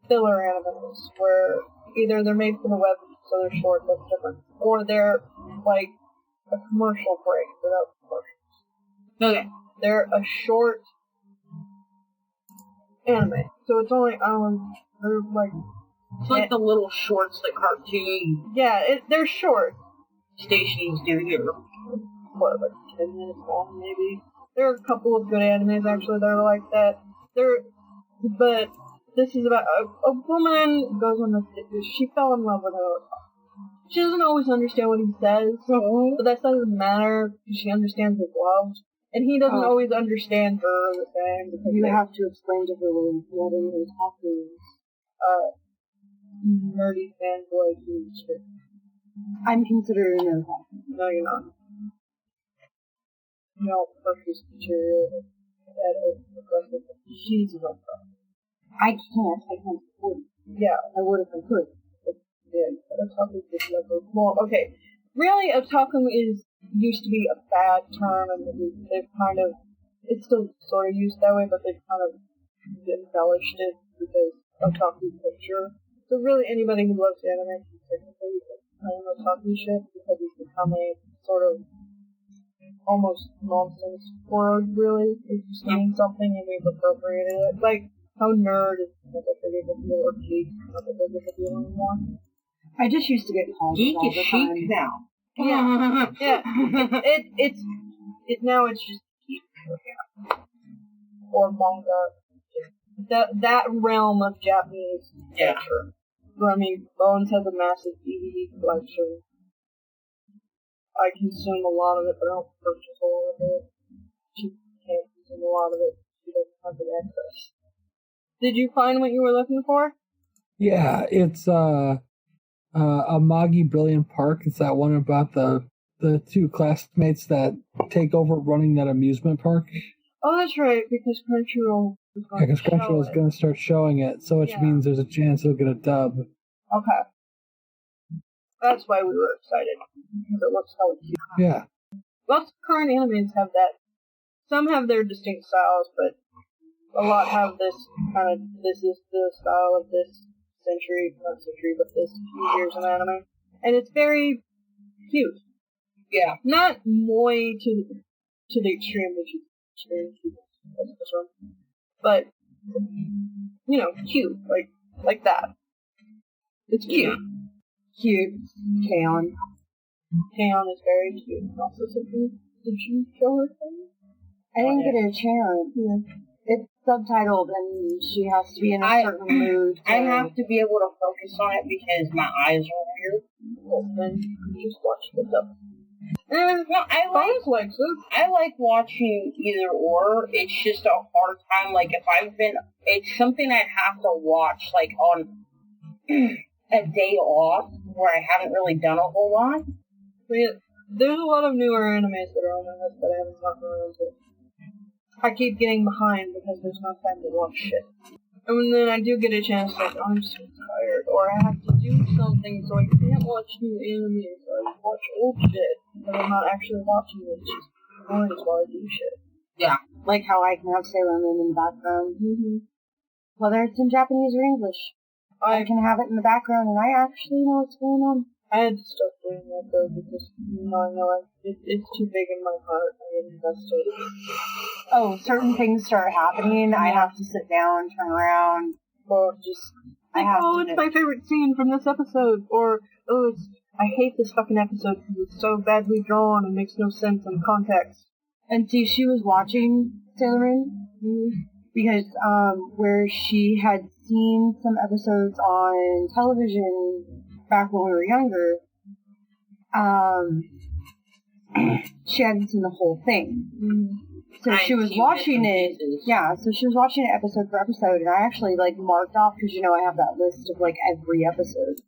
Speaker 5: filler animes where either they're made for the web, so they're short, that's different, or they're like a commercial break without commercials.
Speaker 3: Okay.
Speaker 5: They're a short anime, so it's only they're like
Speaker 3: it's like the little shorts that cartoon
Speaker 5: they're short
Speaker 3: stations do here.
Speaker 5: What, like 10 minutes long maybe? There are a couple of good animes actually that are like that. But this is about a woman goes on this. She fell in love with her. She doesn't always understand what he says, but that doesn't matter because she understands his love. And he doesn't always understand her the same. Because
Speaker 1: you have to explain to her what it is happening.
Speaker 5: Nerdy fanboy shit.
Speaker 1: I'm considered a nerd.
Speaker 5: No, you're not. You don't purchase material at a progressive. She's a nerd.
Speaker 1: I can't afford it.
Speaker 5: Yeah,
Speaker 1: I would if I could.
Speaker 5: Yeah, otaku is just like well, okay. Really, otaku used to be a bad term, and they've kind of, it's still sort of used that way, but they've kind of embellished it because otaku culture. So really anybody who loves anime can technically claim otaku shit because it's become a sort of almost nonsense word, really. It's just means something and we've appropriated it. Like how nerd is not a big of a deal, or geek is not a big of a deal anymore.
Speaker 1: I just used to get called
Speaker 3: geek
Speaker 1: all
Speaker 3: is
Speaker 1: the
Speaker 3: chic
Speaker 1: time.
Speaker 3: now.
Speaker 5: Yeah. Now it's just or manga. That realm of Japanese culture. I mean, Bones has a massive DVD collection. I consume a lot of it, but I don't purchase a lot of it. She can't consume a lot of it. She doesn't have the access. Did you find what you were looking for?
Speaker 2: Yeah, it's Amagi Brilliant Park. It's that one about the two classmates that take over running that amusement park.
Speaker 5: Oh, that's right, because Crunchyroll is going
Speaker 2: because Crunchyroll is going to start showing it, so which means there's a chance it'll get a dub.
Speaker 5: Okay. That's why we were excited, because it looks hella cute.
Speaker 2: Yeah.
Speaker 5: Lots of current animes have that. Some have their distinct styles, but a lot have this kind of, this is the style of this century, not century, but this few years in anime. And it's very cute.
Speaker 3: Yeah.
Speaker 5: Not moe to the extreme, which is extreme cute. but, you know, cute, like that. It's cute.
Speaker 3: Cute. Kaon.
Speaker 5: Kaon is very cute. Also, something, did you show her thing?
Speaker 3: I didn't get a chance.
Speaker 5: Yeah.
Speaker 3: It's subtitled and she has to be in a certain mood. I have to be able to focus on it because my eyes are weird.
Speaker 5: Well, then you just watch the dub.
Speaker 3: I like watching either or. It's just a hard time. Like it's something I'd have to watch like on a day off where I haven't really done a whole lot.
Speaker 5: But yeah, there's a lot of newer animes that are on my list that I haven't gotten around to. I keep getting behind because there's no time to watch shit. And then I do get a chance, like, I'm so tired, or I have to do something, so I can't watch new anime, so I watch old shit, but I'm not actually watching it, it's just noise while I do shit.
Speaker 3: Yeah. Like how I can have Sailor Moon in the background.
Speaker 5: Mm-hmm.
Speaker 3: Whether it's in Japanese or English. I can have it in the background, and I actually know what's going on.
Speaker 5: I had to stop doing that, though, because, it's too big in my heart. I get invested.
Speaker 3: Oh, certain things start happening, I have to sit down, turn around,
Speaker 5: or just,
Speaker 3: like,
Speaker 5: it's my favorite scene from this episode, or, I hate this fucking episode because it's so badly drawn and makes no sense in context.
Speaker 3: And see, she was watching Sailor Moon, because, where she had seen some episodes on television back when we were younger, she hadn't seen the whole thing. So she was watching it, so she was watching it episode for episode, and I actually, like, marked off, because, I have that list of, like, every episode.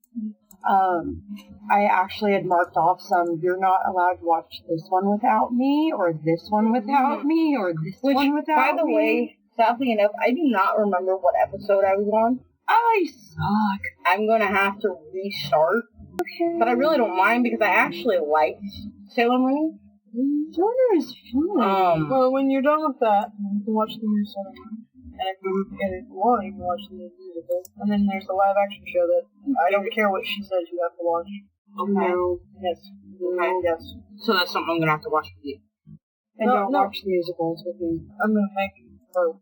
Speaker 3: I actually had marked off some, you're not allowed to watch this one without me, or this one without me, or this one without me. By the way, sadly enough, I do not remember what episode I was on. I suck. I'm gonna have to restart. Okay. But I really don't mind because I actually liked Sailor Moon. Sailor Moon is fun.
Speaker 5: Well, when you're done with that, you can watch the new Sailor Moon. And if you want, you can watch the new musical. And then there's the live action show that I don't care what she says, you have to watch.
Speaker 3: Okay.
Speaker 5: No. Yes. Okay. Yes.
Speaker 3: So that's something I'm gonna have to watch with you. And don't watch musicals with me.
Speaker 5: I'm gonna make her.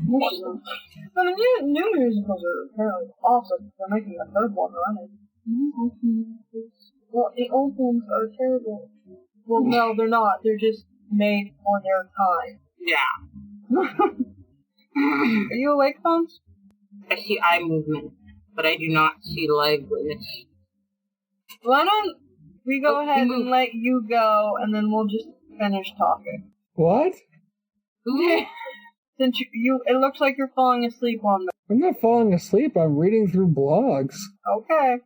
Speaker 5: But the new musicals are apparently awesome. They're making a third one running. Well, the old ones are terrible. Well, no, they're not. They're just made for their time.
Speaker 3: Yeah.
Speaker 5: Are you awake, Phones?
Speaker 3: I see eye movement, but I do not see leg movements.
Speaker 5: Why don't we go ahead and let you go, and then we'll just finish talking.
Speaker 2: What?
Speaker 5: Since it looks like you're falling asleep on them.
Speaker 2: I'm not falling asleep. I'm reading through blogs.
Speaker 5: Okay.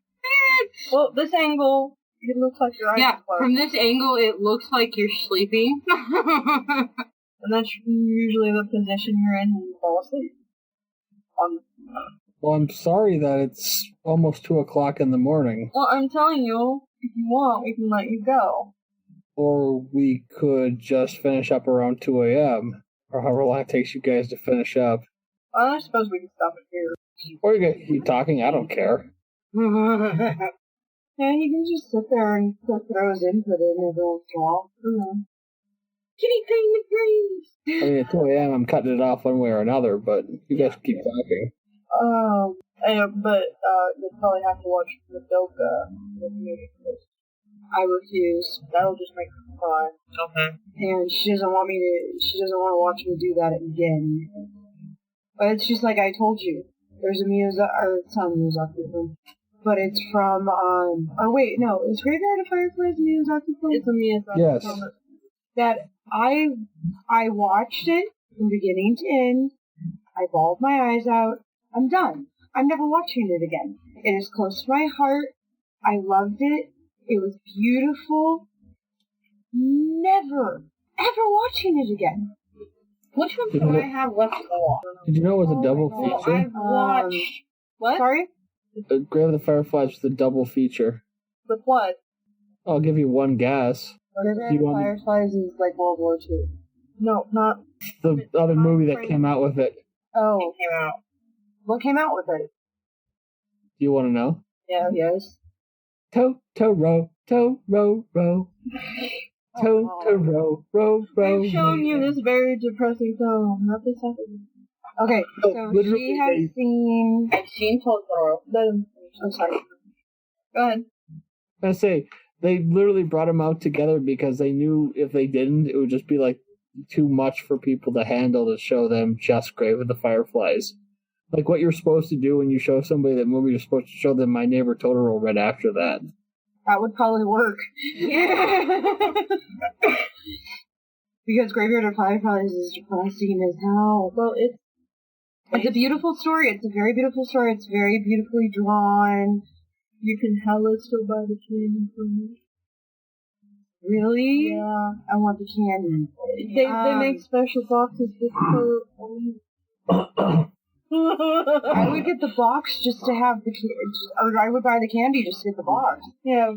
Speaker 5: Well, this angle, it looks like your eyes are closed.
Speaker 3: From this angle, it looks like you're sleeping.
Speaker 5: And that's usually the position you're in when you fall asleep.
Speaker 2: Well, I'm sorry that it's almost 2 o'clock in the morning.
Speaker 5: Well, I'm telling you, if you want, we can let you go.
Speaker 2: Or we could just finish up around 2 a.m. Or however long it takes you guys to finish up.
Speaker 5: I suppose we can stop it here.
Speaker 2: Or you can keep talking, I don't care.
Speaker 5: Yeah, he can just sit there and throw his input in every once in a while. Kitty clean the greens!
Speaker 2: I mean, at 2 a.m. I'm cutting it off one way or another, but you guys keep talking.
Speaker 5: But you'll probably have to watch Madoka with me. I refuse. That'll just make her cry.
Speaker 3: Okay.
Speaker 5: And she doesn't want to watch me do that again. But it's just like I told you. There's a it's not a Miyazaki film. But it's from, is Graveyard of Fireflies a Miyazaki film? It's a Miyazaki film.
Speaker 2: Yes.
Speaker 5: That I watched it from beginning to end. I bawled my eyes out. I'm done. I'm never watching it again. It is close to my heart. I loved it. It was beautiful. Never, ever watching it again.
Speaker 3: Which one do I have left to watch?
Speaker 2: Did you know it was a double feature?
Speaker 3: I've watched...
Speaker 5: What? Sorry?
Speaker 2: Grave of the Fireflies was a double feature.
Speaker 5: With what?
Speaker 2: I'll give you one guess.
Speaker 5: Grave of the Fireflies is like World War II. No, not...
Speaker 2: The other movie that came out with it.
Speaker 5: Oh.
Speaker 3: It came out.
Speaker 5: What came out with it?
Speaker 2: Do you want to know?
Speaker 5: Yeah, yes.
Speaker 2: Row. Row.
Speaker 5: I've shown you this very depressing film. Not this episode.
Speaker 1: Okay,
Speaker 2: So,
Speaker 1: so
Speaker 2: literally,
Speaker 1: she has seen...
Speaker 3: I've seen Totoro.
Speaker 1: I'm sorry. Go ahead.
Speaker 2: I say, they literally brought them out together because they knew if they didn't, it would just be like too much for people to handle to show them just Grave with the Fireflies. Like what you're supposed to do when you show somebody that movie, you're supposed to show them My Neighbor Totoro right after that.
Speaker 1: That would probably work. Because Graveyard of Fireflies is depressing as hell. Well, it's a beautiful story. It's a very beautiful story. It's very beautifully drawn.
Speaker 5: You can hella still buy the candy from me.
Speaker 1: Really?
Speaker 5: Yeah.
Speaker 1: I want the candy.
Speaker 5: They make special boxes with her only.
Speaker 1: I would get the box just to have the or I would buy the candy just to get the box.
Speaker 5: Yeah.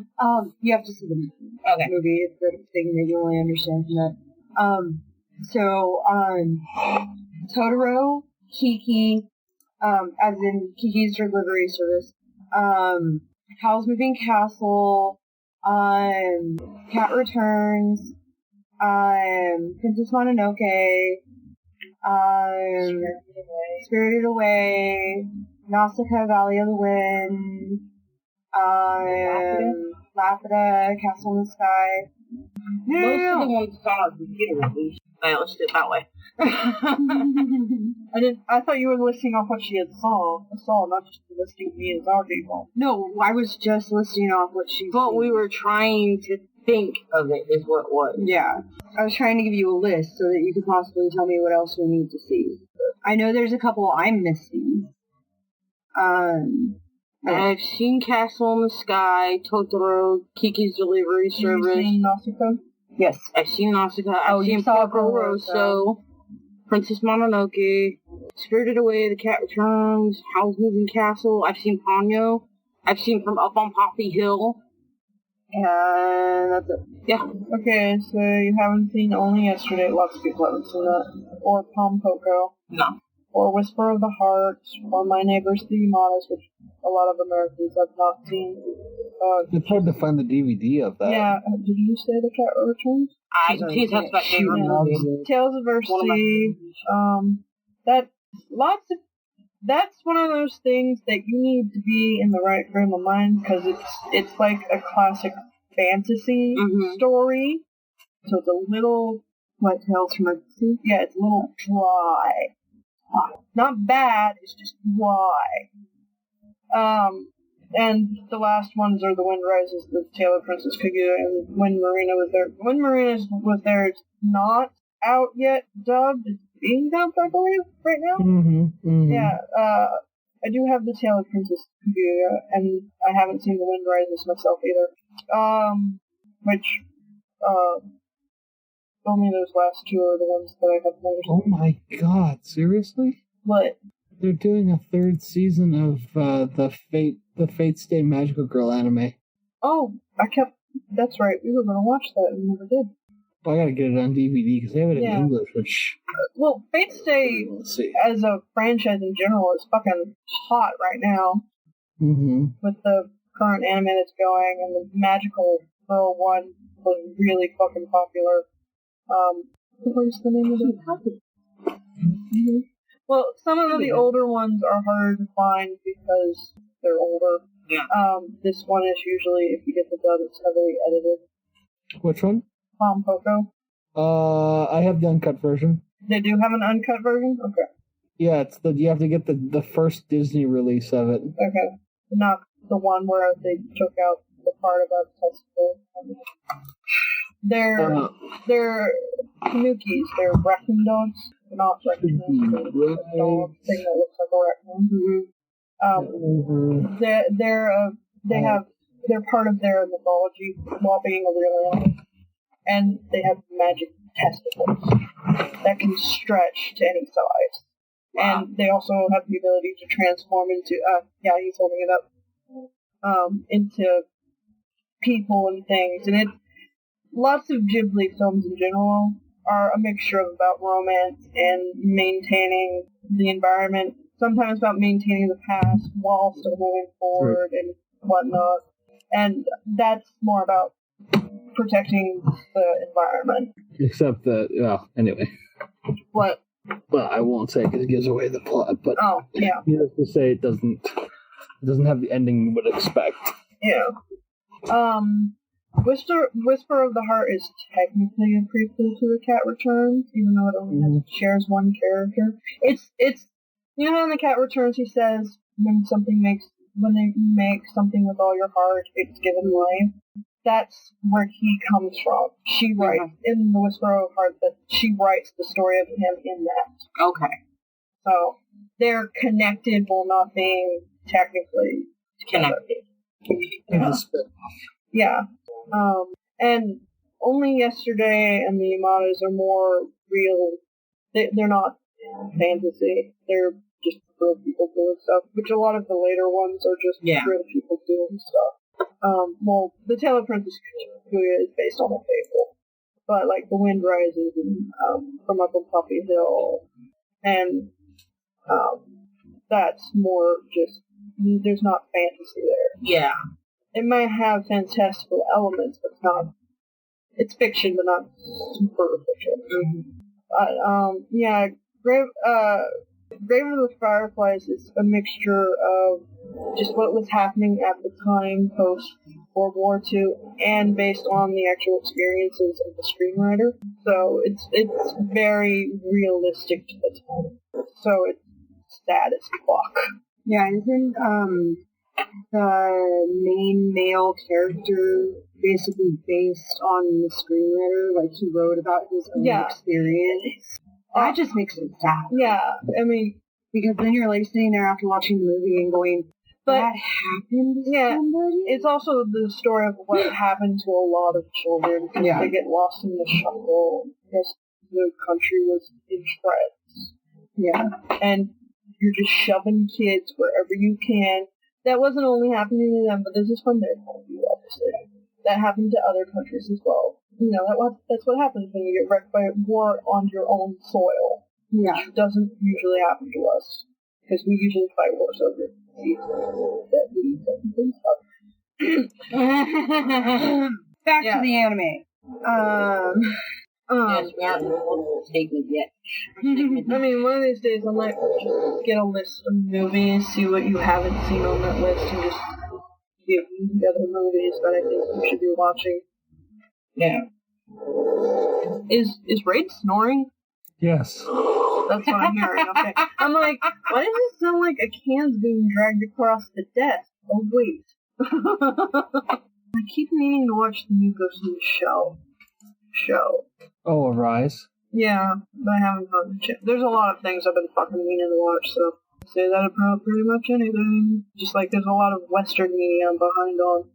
Speaker 1: You have to see the movie. It's the thing that you only understand from that. Totoro, Kiki, as in Kiki's Delivery Service, Howl's Moving Castle, Cat Returns, Princess Mononoke, Spirited Away, Nausicaa, Valley of the Wind, Lapida, Castle in the Sky.
Speaker 3: Most of the ones on our computer, at least. Let's do it that way.
Speaker 5: I thought you were listing off what she had saw, not just listing me as our people.
Speaker 1: No, I was just listing off what she.
Speaker 3: But we were trying to think of it, is what it was.
Speaker 1: Yeah, I was trying to give you a list so that you could possibly tell me what else we need to see. I know there's a couple I'm missing.
Speaker 3: I've seen Castle in the Sky, Totoro, Kiki's Delivery Service.
Speaker 5: Have you seen Nausicaa?
Speaker 1: Yes.
Speaker 3: I've seen Nausicaa. I've seen
Speaker 1: saw
Speaker 3: Porco Rosso, Princess Mononoke, Spirited Away, The Cat Returns, Howl's Moving Castle. I've seen Ponyo. I've seen From Up on Poppy Hill.
Speaker 1: And that's it.
Speaker 3: Yeah.
Speaker 5: Okay, so you haven't seen Only Yesterday. Lots of people haven't seen that. Or Pom Poko.
Speaker 3: No.
Speaker 5: Or Whisper of the Heart. Or My Neighbor's Three Models, which a lot of Americans have not seen.
Speaker 2: It's hard to find the DVD of that.
Speaker 5: Yeah, did you say The Cat Returns?
Speaker 3: That's my favorite movie.
Speaker 5: Tales of Earthsea. That's one of those things that you need to be in the right frame of mind because it's like a classic fantasy story. So it's a little like Tales from Earthsea. Yeah, it's a little dry. Not bad, it's just dry. And the last ones are The Wind Rises, The Tale of Princess Kaguya, and Wind Marina was there. Wind Marina was there. It's not out yet, dubbed. It's being dubbed, I believe, right now. Yeah, I do have The Tale of Princess Kaguya, and I haven't seen The Wind Rises myself either. Which, only those last two are the ones that I have noticed.
Speaker 2: Oh my god, seriously?
Speaker 5: What?
Speaker 2: They're doing a third season of the Fate Stay Magical Girl anime.
Speaker 5: Oh, that's right, we were going to watch that and we never did.
Speaker 2: Well, I gotta get it on DVD because they have it in English, which...
Speaker 5: Well, Fate Stay as a franchise in general is fucking hot right now. With the current anime that's going, and the Magical Girl one was really fucking popular. What is the name of it? Well, some of the older ones are harder to find because they're older.
Speaker 3: Yeah.
Speaker 5: This one is usually, if you get the dub, it's heavily edited.
Speaker 2: Which one?
Speaker 5: Pom Poko.
Speaker 2: I have the uncut version.
Speaker 5: They do have an uncut version? Okay.
Speaker 2: Yeah, you have to get the first Disney release of it.
Speaker 5: Okay. Not the one where they took out the part about testicle. They're tanukis. They're raccoon dogs. They're not raccoon dogs. They're a dog thing that looks like a raccoon. They're part of their mythology while being a real animal. And they have magic testicles that can stretch to any size. Wow. And they also have the ability to transform into, he's holding it up, into people and things. And lots of Ghibli films in general are a mixture of about romance and maintaining the environment, sometimes about maintaining the past while still moving forward and whatnot. And that's more about protecting the environment.
Speaker 2: Except that, well, anyway.
Speaker 5: What?
Speaker 2: Well, I won't say because it gives away the plot, but needless to say, it doesn't have the ending you would expect.
Speaker 5: Yeah. Whisper of the Heart is technically a prequel to The Cat Returns, even though it only shares one character. It's you know how in The Cat Returns he says when they make something with all your heart, it's given life. That's where he comes from. She writes in the Whisper of the Heart that she writes the story of him in that.
Speaker 3: Okay.
Speaker 5: So they're connected while not being technically
Speaker 3: Connected.
Speaker 5: Yeah. And only Yesterday and the Yamadas are more real. They're not fantasy. They're just real people doing stuff, which a lot of the later ones are just real people doing stuff. Well, The Tale of Princess Kaguya is based on a fable, but like The Wind Rises and From Up on Poppy Hill, and that's more just, there's not fantasy there.
Speaker 3: Yeah.
Speaker 5: It might have fantastical elements, but it's fiction, but not super fiction.
Speaker 3: Mm-hmm.
Speaker 5: Grave of the Fireflies is a mixture of just what was happening at the time post World War II and based on the actual experiences of the screenwriter. So it's very realistic to the time. So it's sad as fuck.
Speaker 3: Yeah, isn't the main male character basically based on the screenwriter? Like he wrote about his own experience? That just makes it sad.
Speaker 5: Yeah, I mean,
Speaker 3: because then you're like sitting there after watching the movie and going, that happened to somebody?
Speaker 5: It's also the story of what happened to a lot of children because they get lost in the shuffle because the country was in shreds. Yeah, and you're just shoving kids wherever you can. That wasn't only happening to them, but this is from their point of view, obviously. That happened to other countries as well. You know, that's what happens when you get wrecked by war on your own soil. Yeah. Which doesn't usually happen to us. Because we usually fight wars over deadly stuff.
Speaker 3: Back to the anime.
Speaker 5: Yes, we aren't
Speaker 3: statement yet.
Speaker 5: I mean, one of these days I might just get a list of movies, see what you haven't seen on that list, and just give you the other movies that I think you should be watching. Yeah. Is Raid snoring?
Speaker 2: Yes.
Speaker 5: That's what I'm hearing, okay. I'm like, why does it sound like a can's being dragged across the desk? Oh, wait. I keep meaning to watch the new Ghost in the Shell show.
Speaker 2: Oh, Arise?
Speaker 5: Yeah, but I haven't gotten the chance. There's a lot of things I've been fucking meaning to watch, so I'd say that about pretty much anything. Just like there's a lot of Western media I'm behind on.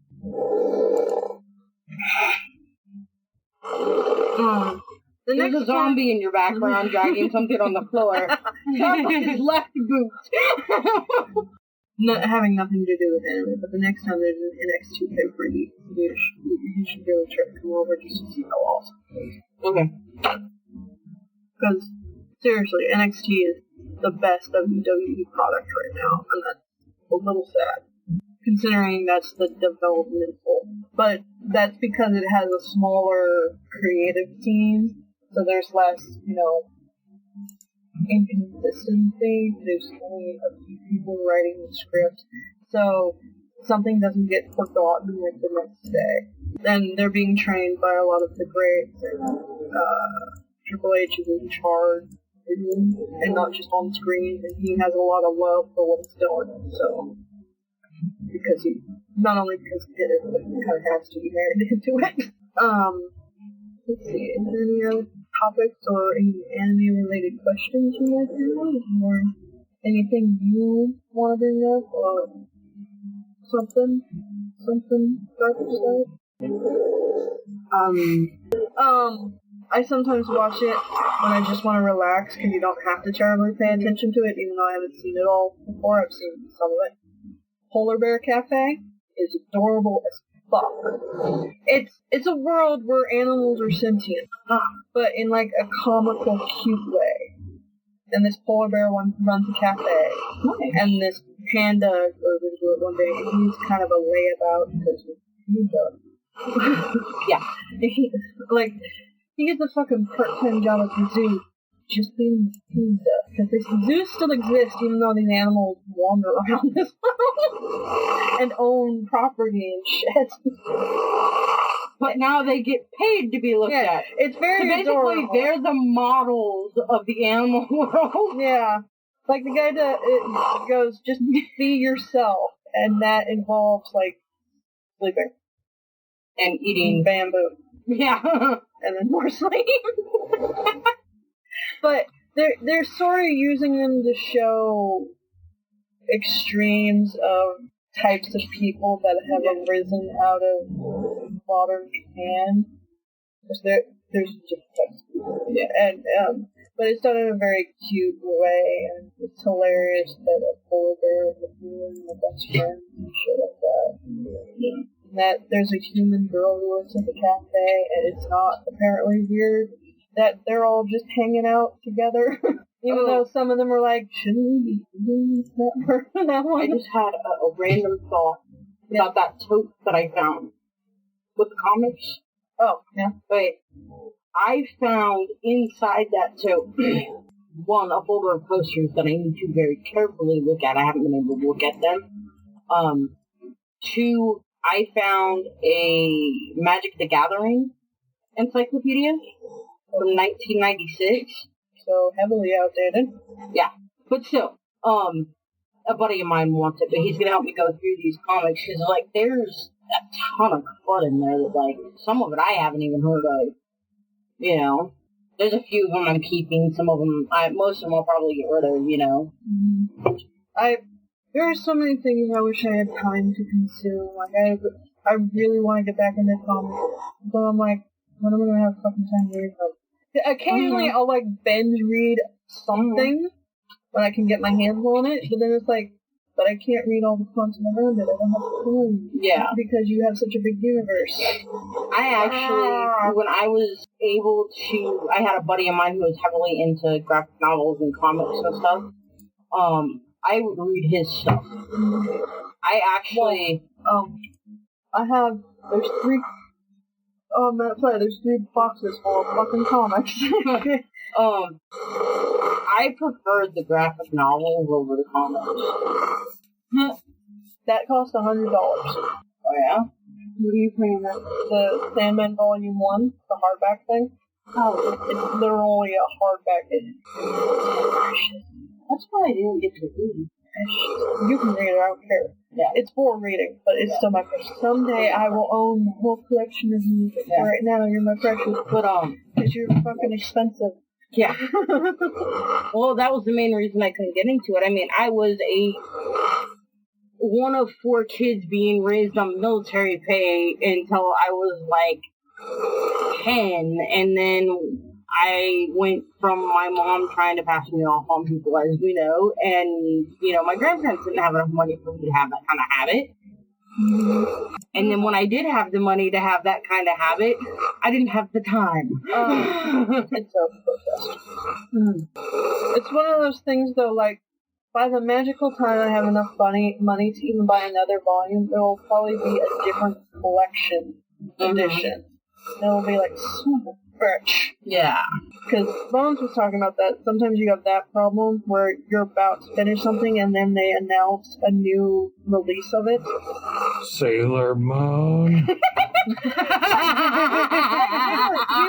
Speaker 3: There's a zombie in your background dragging something on the floor. His left boot.
Speaker 5: Having nothing to do with anime, but the next time there's an NXT for you should really try to come over just to see how awesome it is. Okay. Because, seriously, NXT is the best WWE product right now, and that's a little sad. Considering that's the developmental. But that's because it has a smaller creative team, so there's less, inconsistency. There's only a few people writing the script, so something doesn't get forgotten like the next day. And they're being trained by a lot of the greats, and Triple H is in charge, and not just on screen, and he has a lot of love for what he's doing, so... Because not only because he did it, but he kind of has to be married into it. Let's see, is there any other topics or any anime-related questions you might have? Or anything you want to bring up? Or something dark to say? I sometimes watch it when I just want to relax, because you don't have to terribly pay attention to it, even though I haven't seen it all before. I've seen some of it. Polar Bear Cafe is adorable as fuck. It's a world where animals are sentient, but in like a comical, cute way. And this polar bear runs a cafe, and this panda goes into it one day, and he's kind of a layabout because he's yeah. He gets a fucking part-time job at the zoo just being pizza. Because zoos still exist even though these animals wander around this world and own property and shit.
Speaker 3: But now they get paid to be looked at.
Speaker 5: It's very
Speaker 3: So basically,
Speaker 5: adorable.
Speaker 3: they're the models of the animal world.
Speaker 5: Yeah. Like the guy that it goes, just be yourself. And that involves, like, sleeping.
Speaker 3: And eating
Speaker 5: Bamboo.
Speaker 3: Yeah.
Speaker 5: And then more sleep. But they're sort of using them to show extremes of types of people that have arisen out of modern Japan. Because there's different types of people. Yeah. And, but it's done in a very cute way, and it's hilarious that a polar bear is the best friend and shit like that. And that there's a human girl who works at the cafe, and it's not apparently weird that they're all just hanging out together. Even though some of them are like, shouldn't we be doing that one?
Speaker 3: I just had a random thought about that tote that I found with the comics.
Speaker 5: Oh, yeah.
Speaker 3: Wait. I found inside that tote, one, a folder of posters that I need to very carefully look at. I haven't been able to look at them. Two, I found a Magic the Gathering encyclopedia from 1996.
Speaker 5: So heavily outdated.
Speaker 3: Yeah. But still, a buddy of mine wants it, but he's gonna help me go through these comics, because, like, there's a ton of crud in there that, like, some of it I haven't even heard of. You know, there's a few of them I'm keeping. Some of them, most of them I'll probably get rid of. You know,
Speaker 5: there are so many things I wish I had time to consume. Like I really want to get back into comics, but I'm like, when am I gonna have fucking time to read them? Occasionally, I'll like binge read something when I can get my hands on it, but then it's like, but I can't read all the content around it. I don't have time.
Speaker 3: Yeah.
Speaker 5: Because you have such a big universe.
Speaker 3: I actually, when I was able to, I had a buddy of mine who was heavily into graphic novels and comics and stuff. I would read his stuff. I actually,
Speaker 5: there's 3 boxes full of fucking comics.
Speaker 3: I preferred the graphic novels over the comics.
Speaker 5: That cost $100.
Speaker 3: Oh yeah?
Speaker 5: What are you paying that? The Sandman Volume 1, the hardback thing? Oh, it's literally a hardback.
Speaker 3: That's why I didn't get to read.
Speaker 5: You can read it, I don't care. Yeah. It's for reading, but it's still my precious. Someday I will own the whole collection of you, but right now you're my precious. But, because you're fucking expensive.
Speaker 3: Yeah. Well, that was the main reason I couldn't get into it. I mean, I was one of 4 kids being raised on military pay until I was like 10, and then I went from my mom trying to pass me off on people, as we know, and, you know, my grandparents didn't have enough money for me to have that kind of habit. And then when I did have the money to have that kind of habit, I didn't have the time.
Speaker 5: It's so protest. It's one of those things, though, like, by the magical time I have enough money to even buy another volume, there will probably be a different collection edition. It'll be like super fresh.
Speaker 3: Yeah.
Speaker 5: Because Bones was talking about that. Sometimes you have that problem where you're about to finish something and then they announce a new release of it.
Speaker 2: Sailor Moon.
Speaker 5: We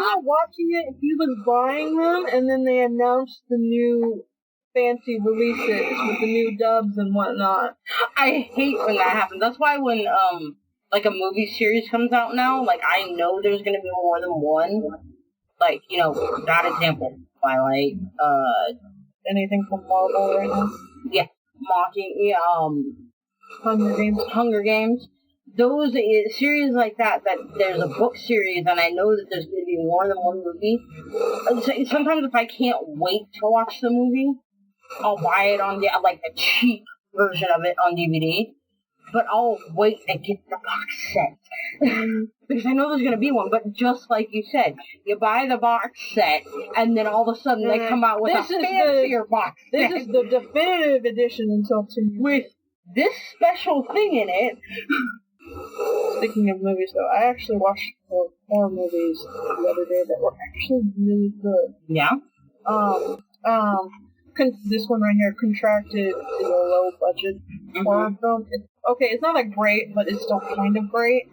Speaker 5: were watching it, he was buying them, and then they announced the new fancy releases with the new dubs and whatnot.
Speaker 3: I hate when that happens. That's why when, like, a movie series comes out now, like, I know there's gonna be more than one. Like, you know, that example, Twilight,
Speaker 5: anything from Marvel right now?
Speaker 3: Yeah, Hunger Games. Those series like that there's a book series, and I know that there's gonna be more than one movie. Sometimes if I can't wait to watch the movie, I'll buy it on the cheap version of it on DVD. But I'll wait to get the box set. Because I know there's going to be one, but just like you said, you buy the box set, and then all of a sudden they come out with a fancier box set.
Speaker 5: This is the definitive edition until 2 years.
Speaker 3: With this special thing in it.
Speaker 5: Speaking of movies, though, I actually watched 4 horror movies the other day that were actually really good.
Speaker 3: Yeah?
Speaker 5: This one right here, Contracted, is a low budget horror film. It's not like great, but it's still kind of great.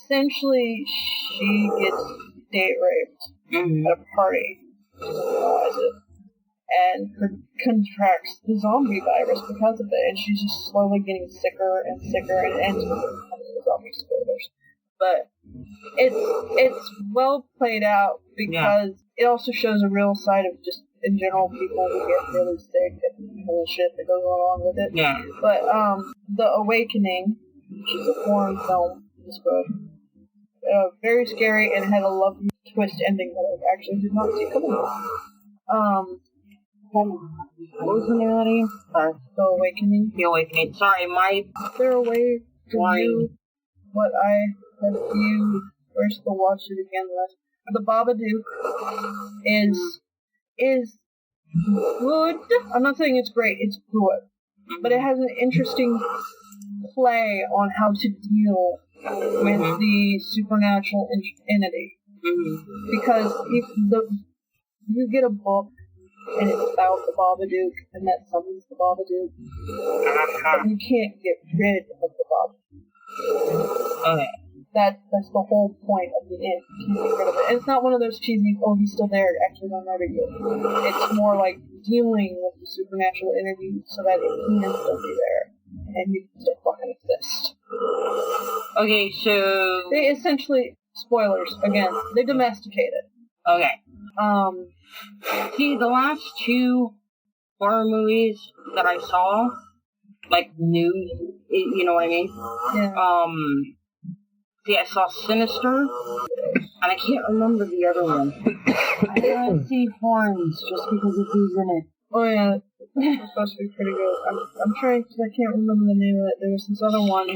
Speaker 5: Essentially, she gets date raped at a party. She doesn't realize it. And contracts the zombie virus because of it, and she's just slowly getting sicker and sicker, and it ends with the zombie spoilers. But it's well played out because it also shows a real side of just in general people who get really sick and bullshit that goes along with it.
Speaker 3: Yeah.
Speaker 5: But The Awakening, which is a foreign film, is good. Very scary and had a lovely twist ending that I actually did not see coming. What was the name of that again? The Awakening.
Speaker 3: The Awakening. Sorry,
Speaker 5: Is there a way to view what I have viewed? Where's the watch it again list? The Babadook is good. I'm not saying it's great, it's good. But it has an interesting play on how to deal with the supernatural entity. Because if you get a book and it's about the Babadook and that summons the Babadook, you can't get rid of the Babadook.
Speaker 3: Okay.
Speaker 5: That's the whole point of the end. You can't get rid of it. And it's not one of those cheesy, oh, he's still there, actually don't murder you. It's more like dealing with the supernatural entity so that it can still be there. And you can still fucking exist.
Speaker 3: Okay, so...
Speaker 5: They essentially, spoilers, again, they domesticate it.
Speaker 3: Okay. See, the last two horror movies that I saw, like, new, you know what I mean?
Speaker 5: Yeah.
Speaker 3: See, I saw Sinister, and I can't remember the other one. I didn't see Horns just because of who's in it.
Speaker 5: Oh yeah, it's supposed to be pretty good. I'm trying because I can't remember the name of it. There was this other one.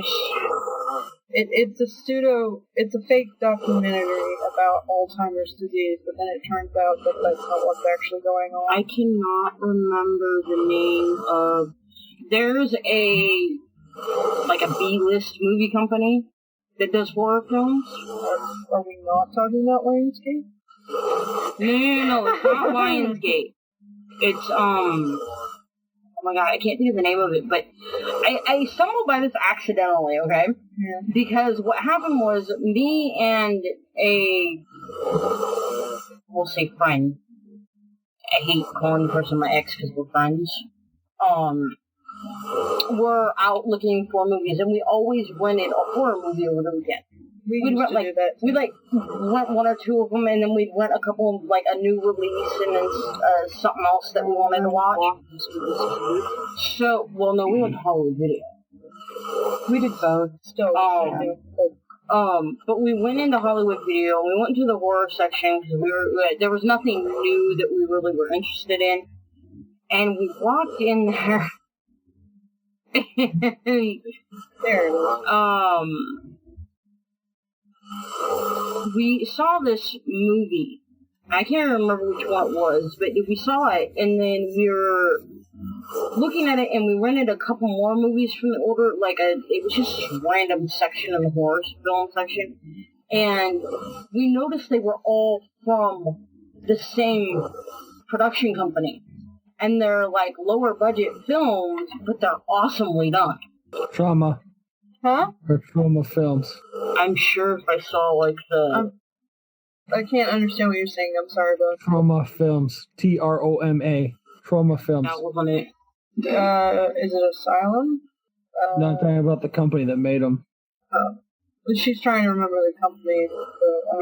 Speaker 5: It's a fake documentary about Alzheimer's disease, but then it turns out that that's not what's actually going on.
Speaker 3: I cannot remember the name of... There's a B-list movie company that does horror films.
Speaker 5: Are we not talking about Lionsgate?
Speaker 3: No, it's not Lionsgate. It's, oh my god, I can't think of the name of it, but I stumbled by this accidentally, okay?
Speaker 5: Yeah.
Speaker 3: Because what happened was, me and we'll say friend, I hate calling the person my ex because we're friends, were out looking for movies, and we always rented a horror movie over the weekend. We'd rent, like, we'd rent one or two of them, and then we'd rent a couple of, like, a new release, and then something else that we wanted to watch. So, well, no, we went to Hollywood Video.
Speaker 5: We did both. Still.
Speaker 3: But we went into Hollywood Video, and we went into the horror section, because there was nothing new that we really were interested in. And we walked in there.
Speaker 5: There it is.
Speaker 3: We saw this movie. I can't remember which one it was, but we saw it, and then we were looking at it, and we rented a couple more movies from the order. It was just a random section in the horror film section, and we noticed they were all from the same production company, and they're like lower budget films, but they're awesomely done.
Speaker 2: Trauma.
Speaker 5: Huh?
Speaker 2: Or Trauma Films.
Speaker 3: I'm sure if I saw like the...
Speaker 5: I can't understand what you're saying. I'm sorry, bro.
Speaker 2: Trauma Films. Troma. Trauma Films.
Speaker 3: That wasn't it.
Speaker 5: Is it Asylum?
Speaker 2: No, I'm talking about the company that made them.
Speaker 5: She's trying to remember the company.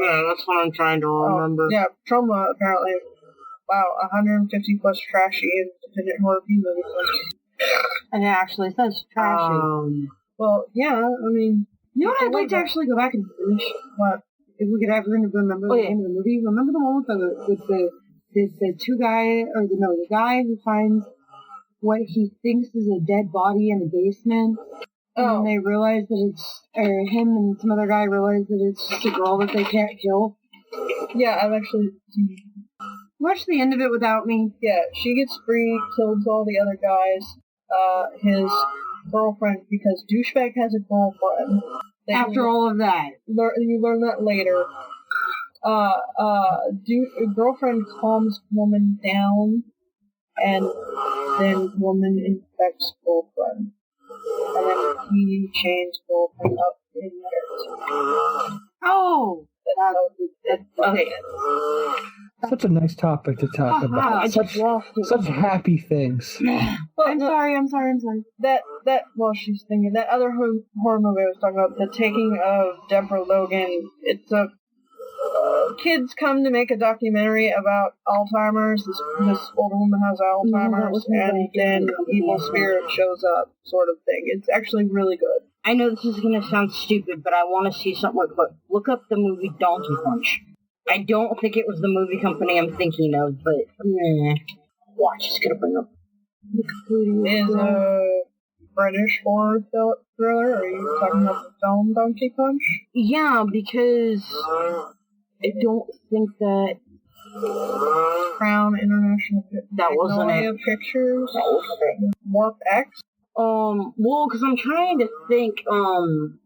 Speaker 3: Yeah, that's what I'm trying to remember.
Speaker 5: Yeah, Trauma, apparently. Wow, 150 plus trashy independent horror movies.
Speaker 3: And it actually says trashy.
Speaker 5: Well, yeah, I mean...
Speaker 3: You know what I'd like to actually go back and finish?
Speaker 5: What?
Speaker 3: If we could ever remember the name of the movie. Remember the one with the two guy, the guy who finds what he thinks is a dead body in a basement, and then they realize that it's, or him and some other guy realize that it's just a girl that they can't kill.
Speaker 5: Yeah, I've actually
Speaker 3: watched the end of it without me.
Speaker 5: Yeah, she gets free, kills all the other guys. His girlfriend, because douchebag has a girlfriend.
Speaker 3: After all of that.
Speaker 5: You learn that later. girlfriend calms woman down, and then woman infects girlfriend. And then he chains girlfriend up in there.
Speaker 3: Oh! Okay.
Speaker 2: Such a nice topic to talk about. Such happy things.
Speaker 5: Well, I'm sorry. She's thinking that other horror movie I was talking about, The Taking of Deborah Logan. It's a kids come to make a documentary about Alzheimer's. This older woman has Alzheimer's, and then evil spirit shows up, sort of thing. It's actually really good.
Speaker 3: I know this is gonna sound stupid, but I want to see something. Look up the movie Donkey Punch. I don't think it was the movie company I'm thinking of, but watch, it's gonna bring up.
Speaker 5: Is a British horror thriller? Are you talking about the film Donkey Punch?
Speaker 3: Yeah, because I don't think that
Speaker 5: Crown International
Speaker 3: that wasn't it.
Speaker 5: Pictures. That wasn't it. Warp X.
Speaker 3: Well, because I'm trying to think, and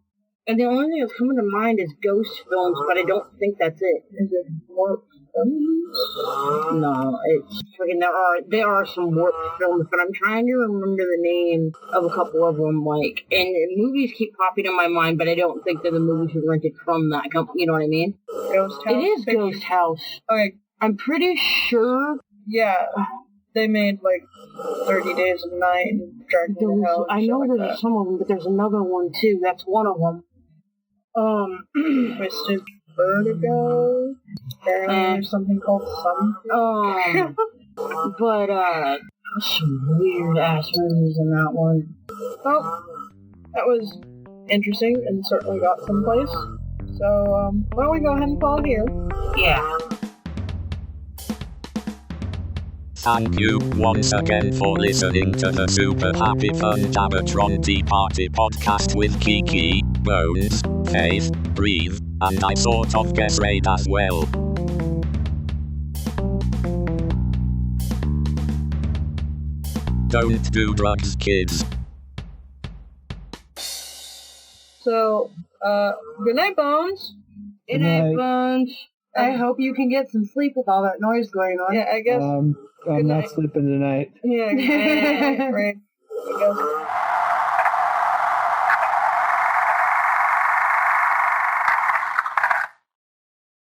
Speaker 3: the only thing that's coming to mind is Ghost Films, but I don't think that's it.
Speaker 5: Is it Warp Films?
Speaker 3: No, it's freaking, there are some Warp Films, but I'm trying to remember the name of a couple of them, and movies keep popping in my mind, but I don't think that the movies were rented from that company, you know what I mean?
Speaker 5: Ghost House?
Speaker 3: It is Ghost House.
Speaker 5: Okay.
Speaker 3: I'm pretty sure.
Speaker 5: Yeah. They made, 30 Days of Night and Dracula House.
Speaker 3: I know there's some of them, but there's another one, too. That's one of them.
Speaker 5: Twisted Vertigo. There's something called Something.
Speaker 3: But, some weird-ass movies in that one.
Speaker 5: Well, that was interesting and certainly got someplace. So, why don't we go ahead and call it here?
Speaker 3: Yeah.
Speaker 4: Thank you once again for listening to the Super Happy Fun Jabbertron Tea Party podcast with Kiki, Bones, Faith, Grieve, and I sort of guess Raid as well. Don't do drugs, kids.
Speaker 5: So, good night, Bones.
Speaker 3: Good night, Bones.
Speaker 1: I hope you can get some sleep with all that noise going on.
Speaker 5: Yeah, I guess.
Speaker 2: I'm not sleeping tonight.
Speaker 5: Yeah, right. I guess.